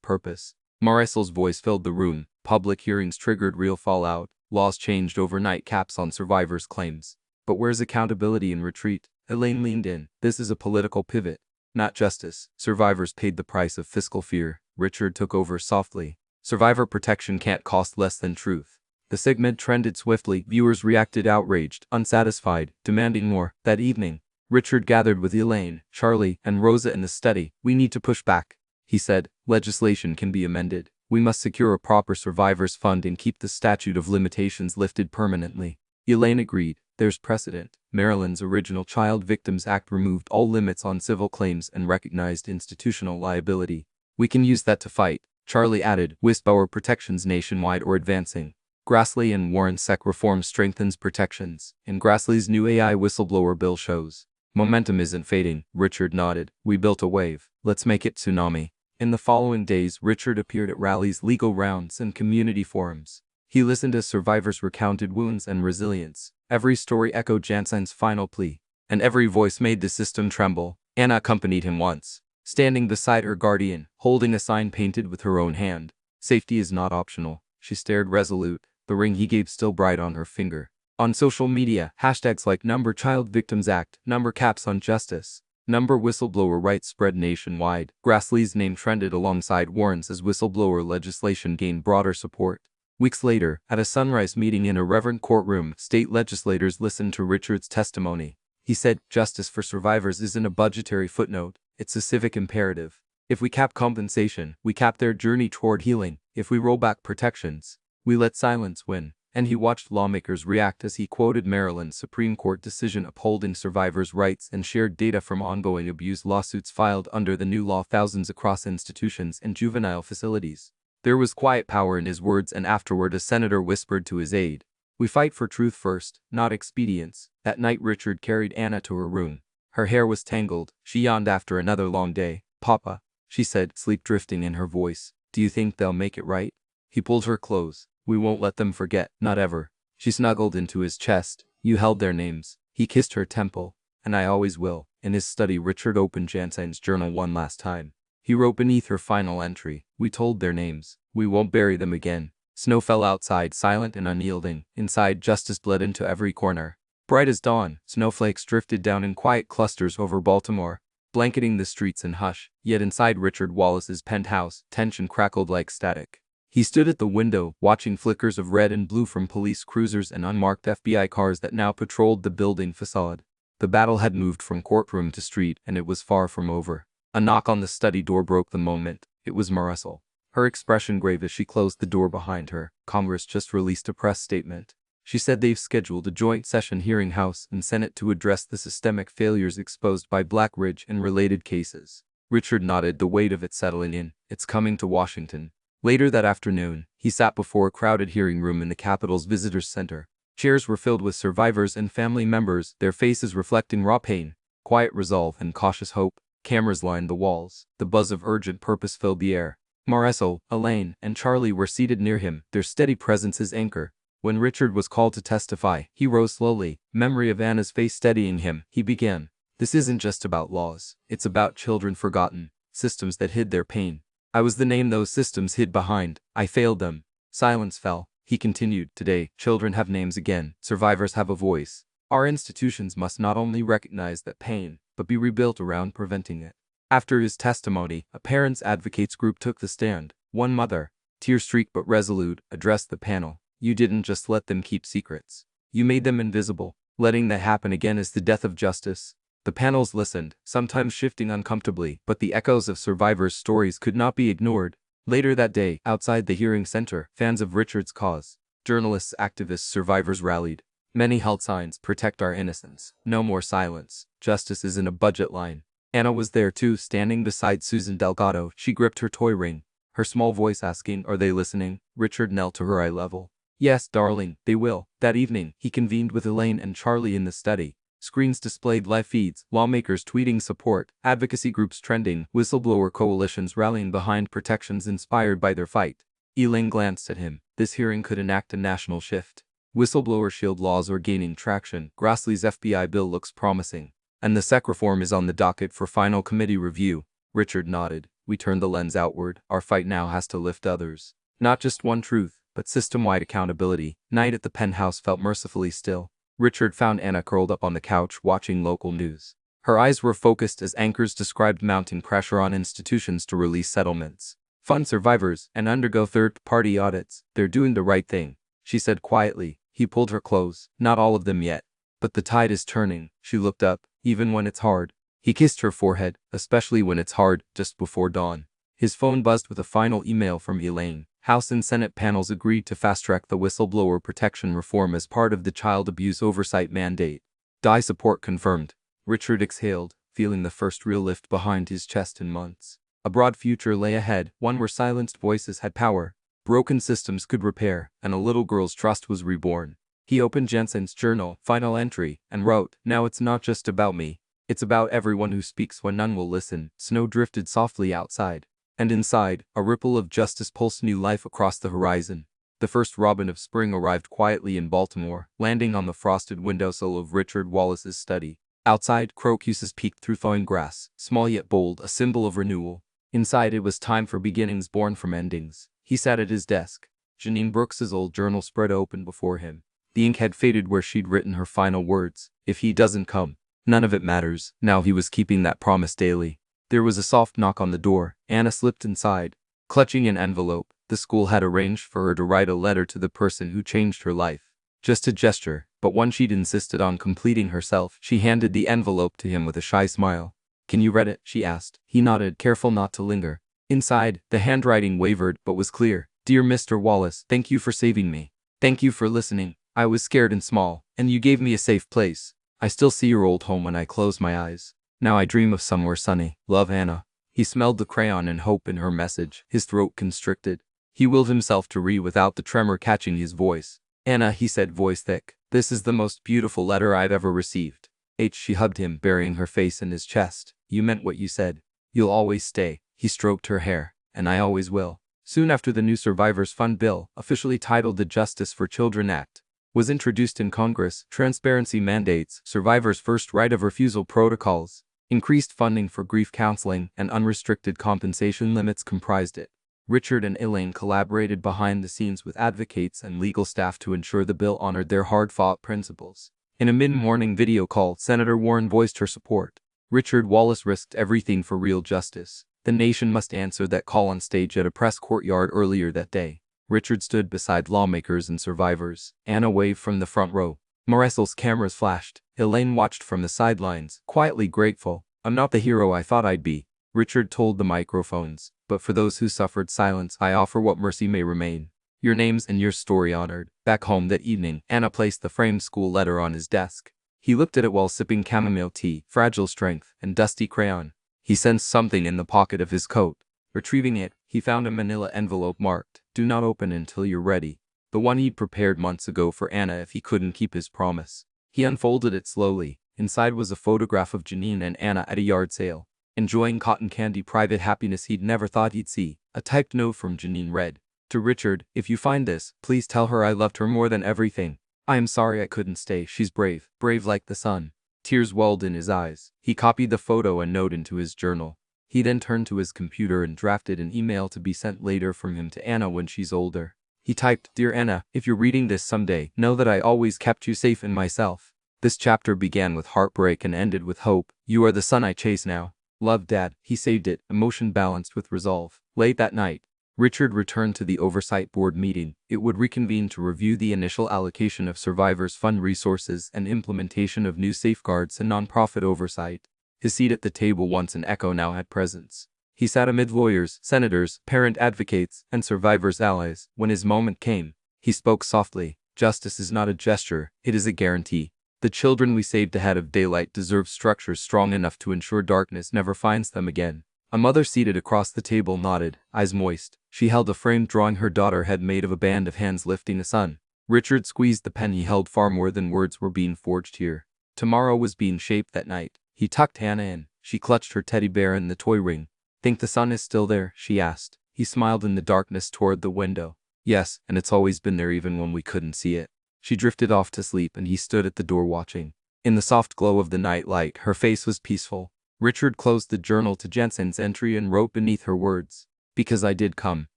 purpose. Marisol's voice filled the room. Public hearings triggered real fallout. Laws changed overnight, caps on survivors' claims. But where's accountability in retreat? Elaine leaned in. "This is a political pivot, not justice. Survivors paid the price of fiscal fear." Richard took over softly. "Survivor protection can't cost less than truth." The segment trended swiftly. Viewers reacted outraged, unsatisfied, demanding more. That evening, Richard gathered with Elaine, Charlie, and Rosa in the study. "We need to push back," he said. "Legislation can be amended. We must secure a proper survivors fund and keep the statute of limitations lifted permanently." Elaine agreed. "There's precedent. Maryland's Original Child Victims Act removed all limits on civil claims and recognized institutional liability. We can use that to fight." Charlie added, "Whistleblower protections nationwide or advancing. Grassley and Warren Sec reform strengthens protections, and Grassley's new AI whistleblower bill shows momentum isn't fading." Richard nodded. "We built a wave. Let's make it tsunami." In the following days, Richard appeared at rallies, legal rounds, and community forums. He listened as survivors recounted wounds and resilience. Every story echoed Jansen's final plea, and every voice made the system tremble. Anna accompanied him once, standing beside her guardian, holding a sign painted with her own hand. "Safety is not optional." She stared resolute, the ring he gave still bright on her finger. On social media, hashtags like #Child Victims Act, #Caps on Justice, #Whistleblower Rights spread nationwide. Grassley's name trended alongside Warren's as whistleblower legislation gained broader support. Weeks later, at a sunrise meeting in a reverent courtroom, state legislators listened to Richard's testimony. He said, "Justice for survivors isn't a budgetary footnote, it's a civic imperative. If we cap compensation, we cap their journey toward healing. If we roll back protections, we let silence win." And he watched lawmakers react as he quoted Maryland's Supreme Court decision upholding survivors' rights and shared data from ongoing abuse lawsuits filed under the new law, thousands across institutions and juvenile facilities. There was quiet power in his words, and afterward a senator whispered to his aide, "We fight for truth first, not expedience." That night Richard carried Anna to her room. Her hair was tangled. She yawned after another long day. "Papa," she said, sleep drifting in her voice, "do you think they'll make it right?" He pulled her close. "We won't let them forget, not ever." She snuggled into his chest. "You held their names." He kissed her temple. "And I always will." In his study, Richard opened Jansen's journal one last time. He wrote beneath her final entry, "We told their names. We won't bury them again." Snow fell outside, silent and unyielding. Inside, justice bled into every corner. Bright as dawn, snowflakes drifted down in quiet clusters over Baltimore, blanketing the streets in hush. Yet inside Richard Wallace's penthouse, tension crackled like static. He stood at the window, watching flickers of red and blue from police cruisers and unmarked FBI cars that now patrolled the building facade. The battle had moved from courtroom to street, and it was far from over. A knock on the study door broke the moment. It was Marisol. Her expression grave as she closed the door behind her. "Congress just released a press statement," She said they've scheduled a joint session hearing House and Senate to address the systemic failures exposed by Black Ridge and related cases. Richard nodded, the weight of it settling in. It's coming to Washington. Later that afternoon, he sat before a crowded hearing room in the Capitol's Visitors Center. Chairs were filled with survivors and family members, their faces reflecting raw pain, quiet resolve, and cautious hope. Cameras lined the walls. The buzz of urgent purpose filled the air. Marisol, Elaine, and Charlie were seated near him, their steady presence his anchor. When Richard was called to testify, he rose slowly, memory of Anna's face steadying him. He began. This isn't just about laws. It's about children forgotten, systems that hid their pain. I was the name those systems hid behind. I failed them. Silence fell. He continued. Today, children have names again. Survivors have a voice. Our institutions must not only recognize that pain, but be rebuilt around preventing it. After his testimony, a parents' advocates group took the stand. One mother, tear-streaked but resolute, addressed the panel. You didn't just let them keep secrets. You made them invisible. Letting that happen again is the death of justice. The panels listened, sometimes shifting uncomfortably, but the echoes of survivors' stories could not be ignored. Later that day, outside the hearing center, fans of Richard's cause, journalists, activists, survivors rallied. Many held signs, protect our innocence. No more silence. Justice isn't a budget line. Anna was there too, standing beside Susan Delgado. She gripped her toy ring, her small voice asking, are they listening? Richard knelt to her eye level. Yes, darling, they will. That evening, he convened with Elaine and Charlie in the study. Screens displayed live feeds, lawmakers tweeting support, advocacy groups trending, whistleblower coalitions rallying behind protections inspired by their fight. Elaine glanced at him. This hearing could enact a national shift. Whistleblower shield laws are gaining traction. Grassley's FBI bill looks promising. And the SEC reform is on the docket for final committee review. Richard nodded. We turned the lens outward. Our fight now has to lift others. Not just one truth, but system-wide accountability. Night at the penthouse felt mercifully still. Richard found Anna curled up on the couch watching local news. Her eyes were focused as anchors described mounting pressure on institutions to release settlements, fund survivors, and undergo third-party audits. They're doing the right thing, she said quietly. He pulled her close. Not all of them yet. But the tide is turning. She looked up, even when it's hard. He kissed her forehead, especially when it's hard, just before dawn. His phone buzzed with a final email from Elaine. House and Senate panels agreed to fast-track the whistleblower protection reform as part of the child abuse oversight mandate. Die support confirmed. Richard exhaled, feeling the first real lift behind his chest in months. A broad future lay ahead, one where silenced voices had power, broken systems could repair, and a little girl's trust was reborn. He opened Jensen's journal, final entry, and wrote, now it's not just about me. It's about everyone who speaks when none will listen. Snow drifted softly outside. And inside, a ripple of justice pulsed new life across the horizon. The first robin of spring arrived quietly in Baltimore, landing on the frosted windowsill of Richard Wallace's study. Outside, crocuses peeked through thawing grass, small yet bold, a symbol of renewal. Inside, it was time for beginnings born from endings. He sat at his desk. Janine Brooks's old journal spread open before him. The ink had faded where she'd written her final words. If he doesn't come, none of it matters. Now he was keeping that promise daily. There was a soft knock on the door. Anna slipped inside, clutching an envelope. The school had arranged for her to write a letter to the person who changed her life. Just a gesture, but one she'd insisted on completing herself. She handed the envelope to him with a shy smile. Can you read it? She asked. He nodded, careful not to linger. Inside, the handwriting wavered but was clear. Dear Mr. Wallace, thank you for saving me. Thank you for listening. I was scared and small, and you gave me a safe place. I still see your old home when I close my eyes. Now I dream of somewhere sunny. Love, Anna. He smelled the crayon and hope in her message, his throat constricted. He willed himself to read without the tremor catching his voice. Anna, he said, voice thick. This is the most beautiful letter I've ever received. She hugged him, burying her face in his chest. You meant what you said. You'll always stay. He stroked her hair. And I always will. Soon after the new Survivors Fund bill, officially titled the Justice for Children Act, was introduced in Congress, transparency mandates, survivors' first right of refusal protocols, increased funding for grief counseling, and unrestricted compensation limits comprised it. Richard and Elaine collaborated behind the scenes with advocates and legal staff to ensure the bill honored their hard-fought principles. In a mid-morning video call, Senator Warren voiced her support. Richard Wallace risked everything for real justice. The nation must answer that call on stage at a press courtyard earlier that day. Richard stood beside lawmakers and survivors. Anna waved from the front row. Marisol's cameras flashed. Elaine watched from the sidelines, quietly grateful. I'm not the hero I thought I'd be, Richard told the microphones, but for those who suffered silence, I offer what mercy may remain. Your names and your story honored. Back home that evening, Anna placed the framed school letter on his desk. He looked at it while sipping chamomile tea, fragile strength, and dusty crayon. He sensed something in the pocket of his coat. Retrieving it, he found a manila envelope marked, "Do not open until you're ready." The one he'd prepared months ago for Anna if he couldn't keep his promise. He unfolded it slowly. Inside was a photograph of Janine and Anna at a yard sale, enjoying cotton candy, private happiness he'd never thought he'd see. A typed note from Janine read, "To Richard, if you find this, please tell her I loved her more than everything. I am sorry I couldn't stay. She's brave, brave like the sun." Tears welled in his eyes. He copied the photo and note into his journal. He then turned to his computer and drafted an email to be sent later from him to Anna when she's older. He typed, "Dear Anna, if you're reading this someday, know that I always kept you safe in myself." This chapter began with heartbreak and ended with hope. "You are the son I chase now. Love, Dad." He saved it, emotion balanced with resolve. Late that night, Richard returned to the Oversight Board meeting. It would reconvene to review the initial allocation of Survivors Fund resources and implementation of new safeguards and nonprofit oversight. His seat at the table, once an echo, now had presence. He sat amid lawyers, senators, parent advocates, and survivors' allies. When his moment came, he spoke softly. "Justice is not a gesture, it is a guarantee. The children we saved ahead of daylight deserve structures strong enough to ensure darkness never finds them again." A mother seated across the table nodded, eyes moist. She held a framed drawing her daughter had made of a band of hands lifting a sun. Richard squeezed the pen he held. Far more than words were being forged here. Tomorrow was being shaped that night. He tucked Hannah in. She clutched her teddy bear in the toy ring. "Think the sun is still there?" she asked. He smiled in the darkness toward the window. "Yes, and it's always been there even when we couldn't see it." She drifted off to sleep and he stood at the door watching. In the soft glow of the night light, her face was peaceful. Richard closed the journal to Jensen's entry and wrote beneath her words, "Because I did come,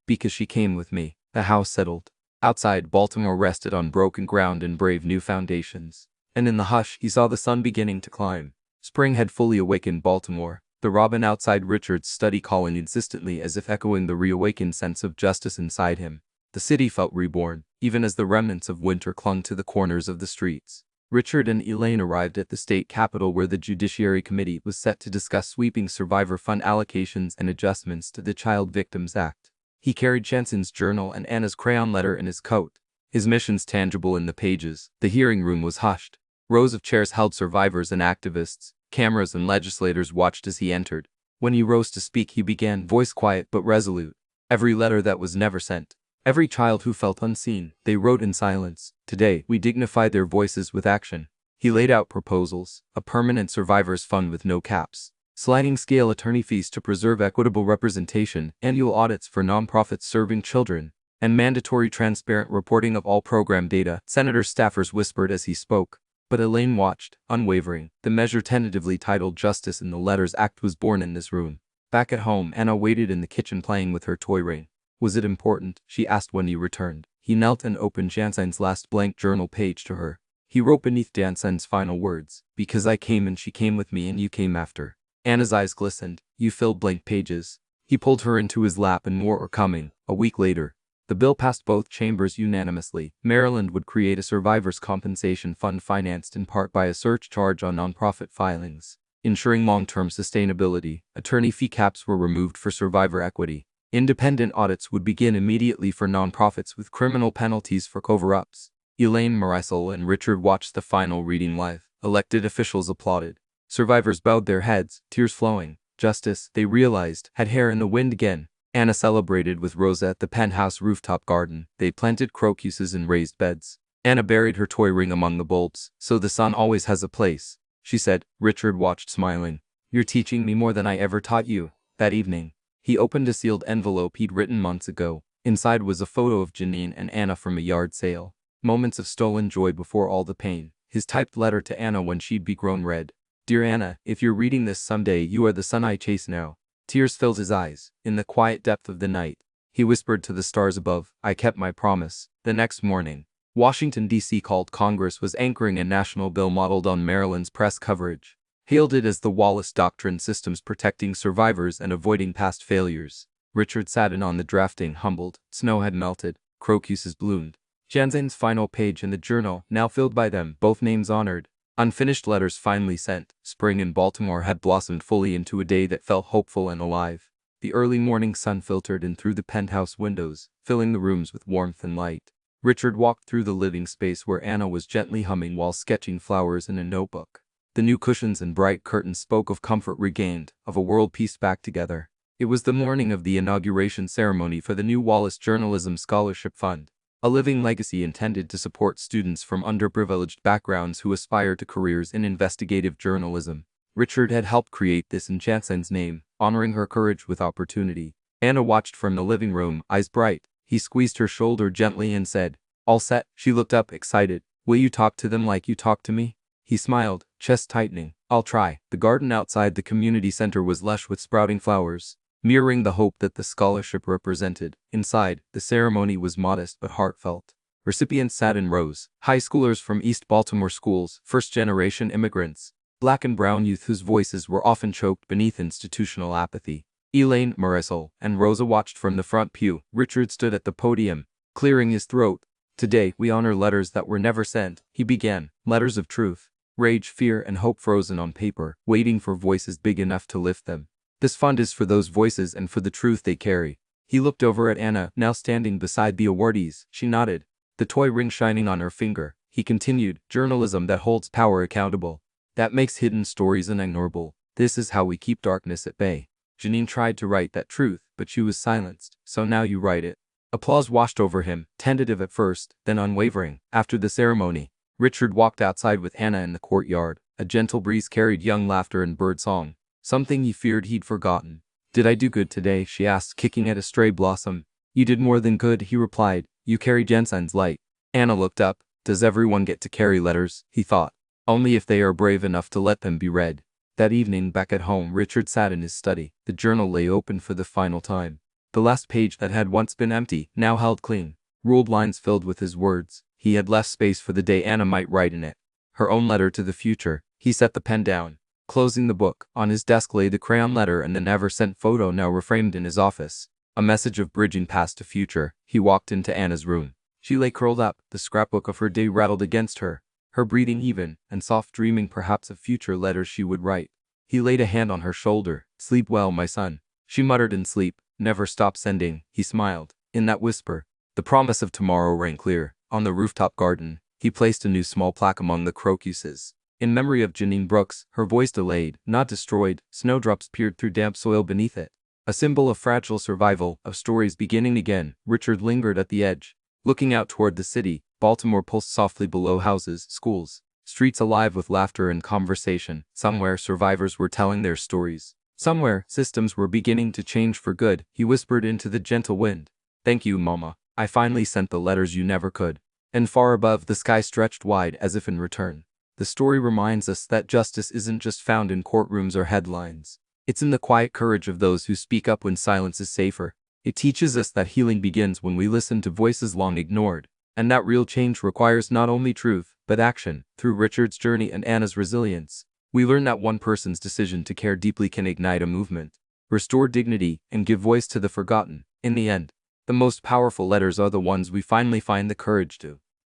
because she came with me." The house settled. Outside, Baltimore rested on broken ground and brave new foundations. And in the hush, he saw the sun beginning to climb. Spring had fully awakened Baltimore. The robin outside Richard's study calling insistently as if echoing the reawakened sense of justice inside him. The city felt reborn, even as the remnants of winter clung to the corners of the streets. Richard and Elaine arrived at the state capitol where the Judiciary Committee was set to discuss sweeping Survivor Fund allocations and adjustments to the Child Victims Act. He carried Jensen's journal and Anna's crayon letter in his coat, his missions tangible in the pages. The hearing room was hushed. Rows of chairs held survivors and activists. Cameras and legislators watched as he entered. When he rose to speak, he began, voice quiet but resolute. "Every letter that was never sent. Every child who felt unseen, they wrote in silence. Today, we dignify their voices with action." He laid out proposals: a permanent survivors fund with no caps, sliding scale attorney fees to preserve equitable representation, annual audits for nonprofits serving children, and mandatory transparent reporting of all program data. Senator staffers whispered as he spoke, but Elaine watched, unwavering. The measure, tentatively titled Justice in the Letters Act, was born in this room. Back at home, Anna waited in the kitchen playing with her toy ring. "Was it important?" she asked when he returned. He knelt and opened Jensen's last blank journal page to her. He wrote beneath Jensen's final words, "Because I came and she came with me and you came after." Anna's eyes glistened. "You filled blank pages." He pulled her into his lap, and more are coming. A week later, the bill passed both chambers unanimously. Maryland would create a survivors' compensation fund financed in part by a surcharge on nonprofit filings, ensuring long-term sustainability. Attorney fee caps were removed for survivor equity. Independent audits would begin immediately for nonprofits with criminal penalties for cover-ups. Elaine, Marisol, and Richard watched the final reading live. Elected officials applauded. Survivors bowed their heads, tears flowing. Justice, they realized, had hair in the wind again. Anna celebrated with Rosa at the penthouse rooftop garden. They planted crocuses in raised beds. Anna buried her toy ring among the bulbs. "So the sun always has a place," she said. Richard watched, smiling. "You're teaching me more than I ever taught you." That evening, he opened a sealed envelope he'd written months ago. Inside was a photo of Janine and Anna from a yard sale. Moments of stolen joy before all the pain. His typed letter to Anna when she'd be grown read, "Dear Anna, if you're reading this someday, you are the son I chase now." Tears filled his eyes. In the quiet depth of the night, he whispered to the stars above, "I kept my promise." The next morning, Washington, D.C. called Congress was anchoring a national bill modeled on Maryland's press coverage. Hailed it as the Wallace Doctrine, systems protecting survivors and avoiding past failures. Richard sat in on the drafting, humbled. Snow had melted. Crocuses bloomed. Jensen's final page in the journal, now filled by them, both names honored. Unfinished letters finally sent. Spring in Baltimore had blossomed fully into a day that felt hopeful and alive. The early morning sun filtered in through the penthouse windows, filling the rooms with warmth and light. Richard walked through the living space where Anna was gently humming while sketching flowers in a notebook. The new cushions and bright curtains spoke of comfort regained, of a world pieced back together. It was the morning of the inauguration ceremony for the new Wallace Journalism Scholarship Fund, a living legacy intended to support students from underprivileged backgrounds who aspire to careers in investigative journalism. Richard had helped create this in Jansen's name, honoring her courage with opportunity. Anna watched from the living room, eyes bright. He squeezed her shoulder gently and said, "All set?" She looked up, excited. "Will you talk to them like you talk to me?" He smiled, chest tightening. "I'll try." The garden outside the community center was lush with sprouting flowers, mirroring the hope that the scholarship represented. Inside, the ceremony was modest but heartfelt. Recipients sat in rows, high schoolers from East Baltimore schools, first-generation immigrants, black and brown youth whose voices were often choked beneath institutional apathy. Elaine, Marisol, and Rosa watched from the front pew. Richard stood at the podium, clearing his throat. "Today, we honor letters that were never sent," he began. "Letters of truth, rage, fear, and hope frozen on paper, waiting for voices big enough to lift them. This fund is for those voices and for the truth they carry." He looked over at Anna, now standing beside the awardees. She nodded, the toy ring shining on her finger. He continued, "Journalism that holds power accountable, that makes hidden stories unignorable. This is how we keep darkness at bay." Janine tried to write that truth, but she was silenced. "So now you write it." Applause washed over him, tentative at first, then unwavering. After the ceremony, Richard walked outside with Anna in the courtyard. A gentle breeze carried young laughter and birdsong, something he feared he'd forgotten. "Did I do good today?" she asked, kicking at a stray blossom. "You did more than good," he replied. "You carry Jensen's light." Anna looked up. "Does everyone get to carry letters?" he thought. "Only if they are brave enough to let them be read." That evening, back at home, Richard sat in his study. The journal lay open for the final time. The last page that had once been empty, now held clean, ruled lines filled with his words. He had left space for the day Anna might write in it, her own letter to the future. He set the pen down, closing the book. On his desk lay the crayon letter and the never-sent photo now reframed in his office. A message of bridging past to future. He walked into Anna's room. She lay curled up, the scrapbook of her day rattled against her, her breathing even and soft, dreaming perhaps of future letters she would write. He laid a hand on her shoulder. "Sleep well, my son." She muttered in sleep. "Never stop sending." He smiled. In that whisper, the promise of tomorrow rang clear. On the rooftop garden, he placed a new small plaque among the crocuses. In memory of Janine Brooks, her voice delayed, not destroyed. Snowdrops peered through damp soil beneath it. A symbol of fragile survival, of stories beginning again. Richard lingered at the edge, looking out toward the city. Baltimore pulsed softly below houses, schools, streets alive with laughter and conversation. Somewhere, survivors were telling their stories. Somewhere, systems were beginning to change for good. He whispered into the gentle wind, "Thank you, Mama. I finally sent the letters you never could." And far above, the sky stretched wide as if in return. The story reminds us that justice isn't just found in courtrooms or headlines. It's in the quiet courage of those who speak up when silence is safer. It teaches us that healing begins when we listen to voices long ignored, and that real change requires not only truth, but action. Through Richard's journey and Anna's resilience, we learn that one person's decision to care deeply can ignite a movement, restore dignity, and give voice to the forgotten. In the end, the most powerful letters are the ones we finally find the courage to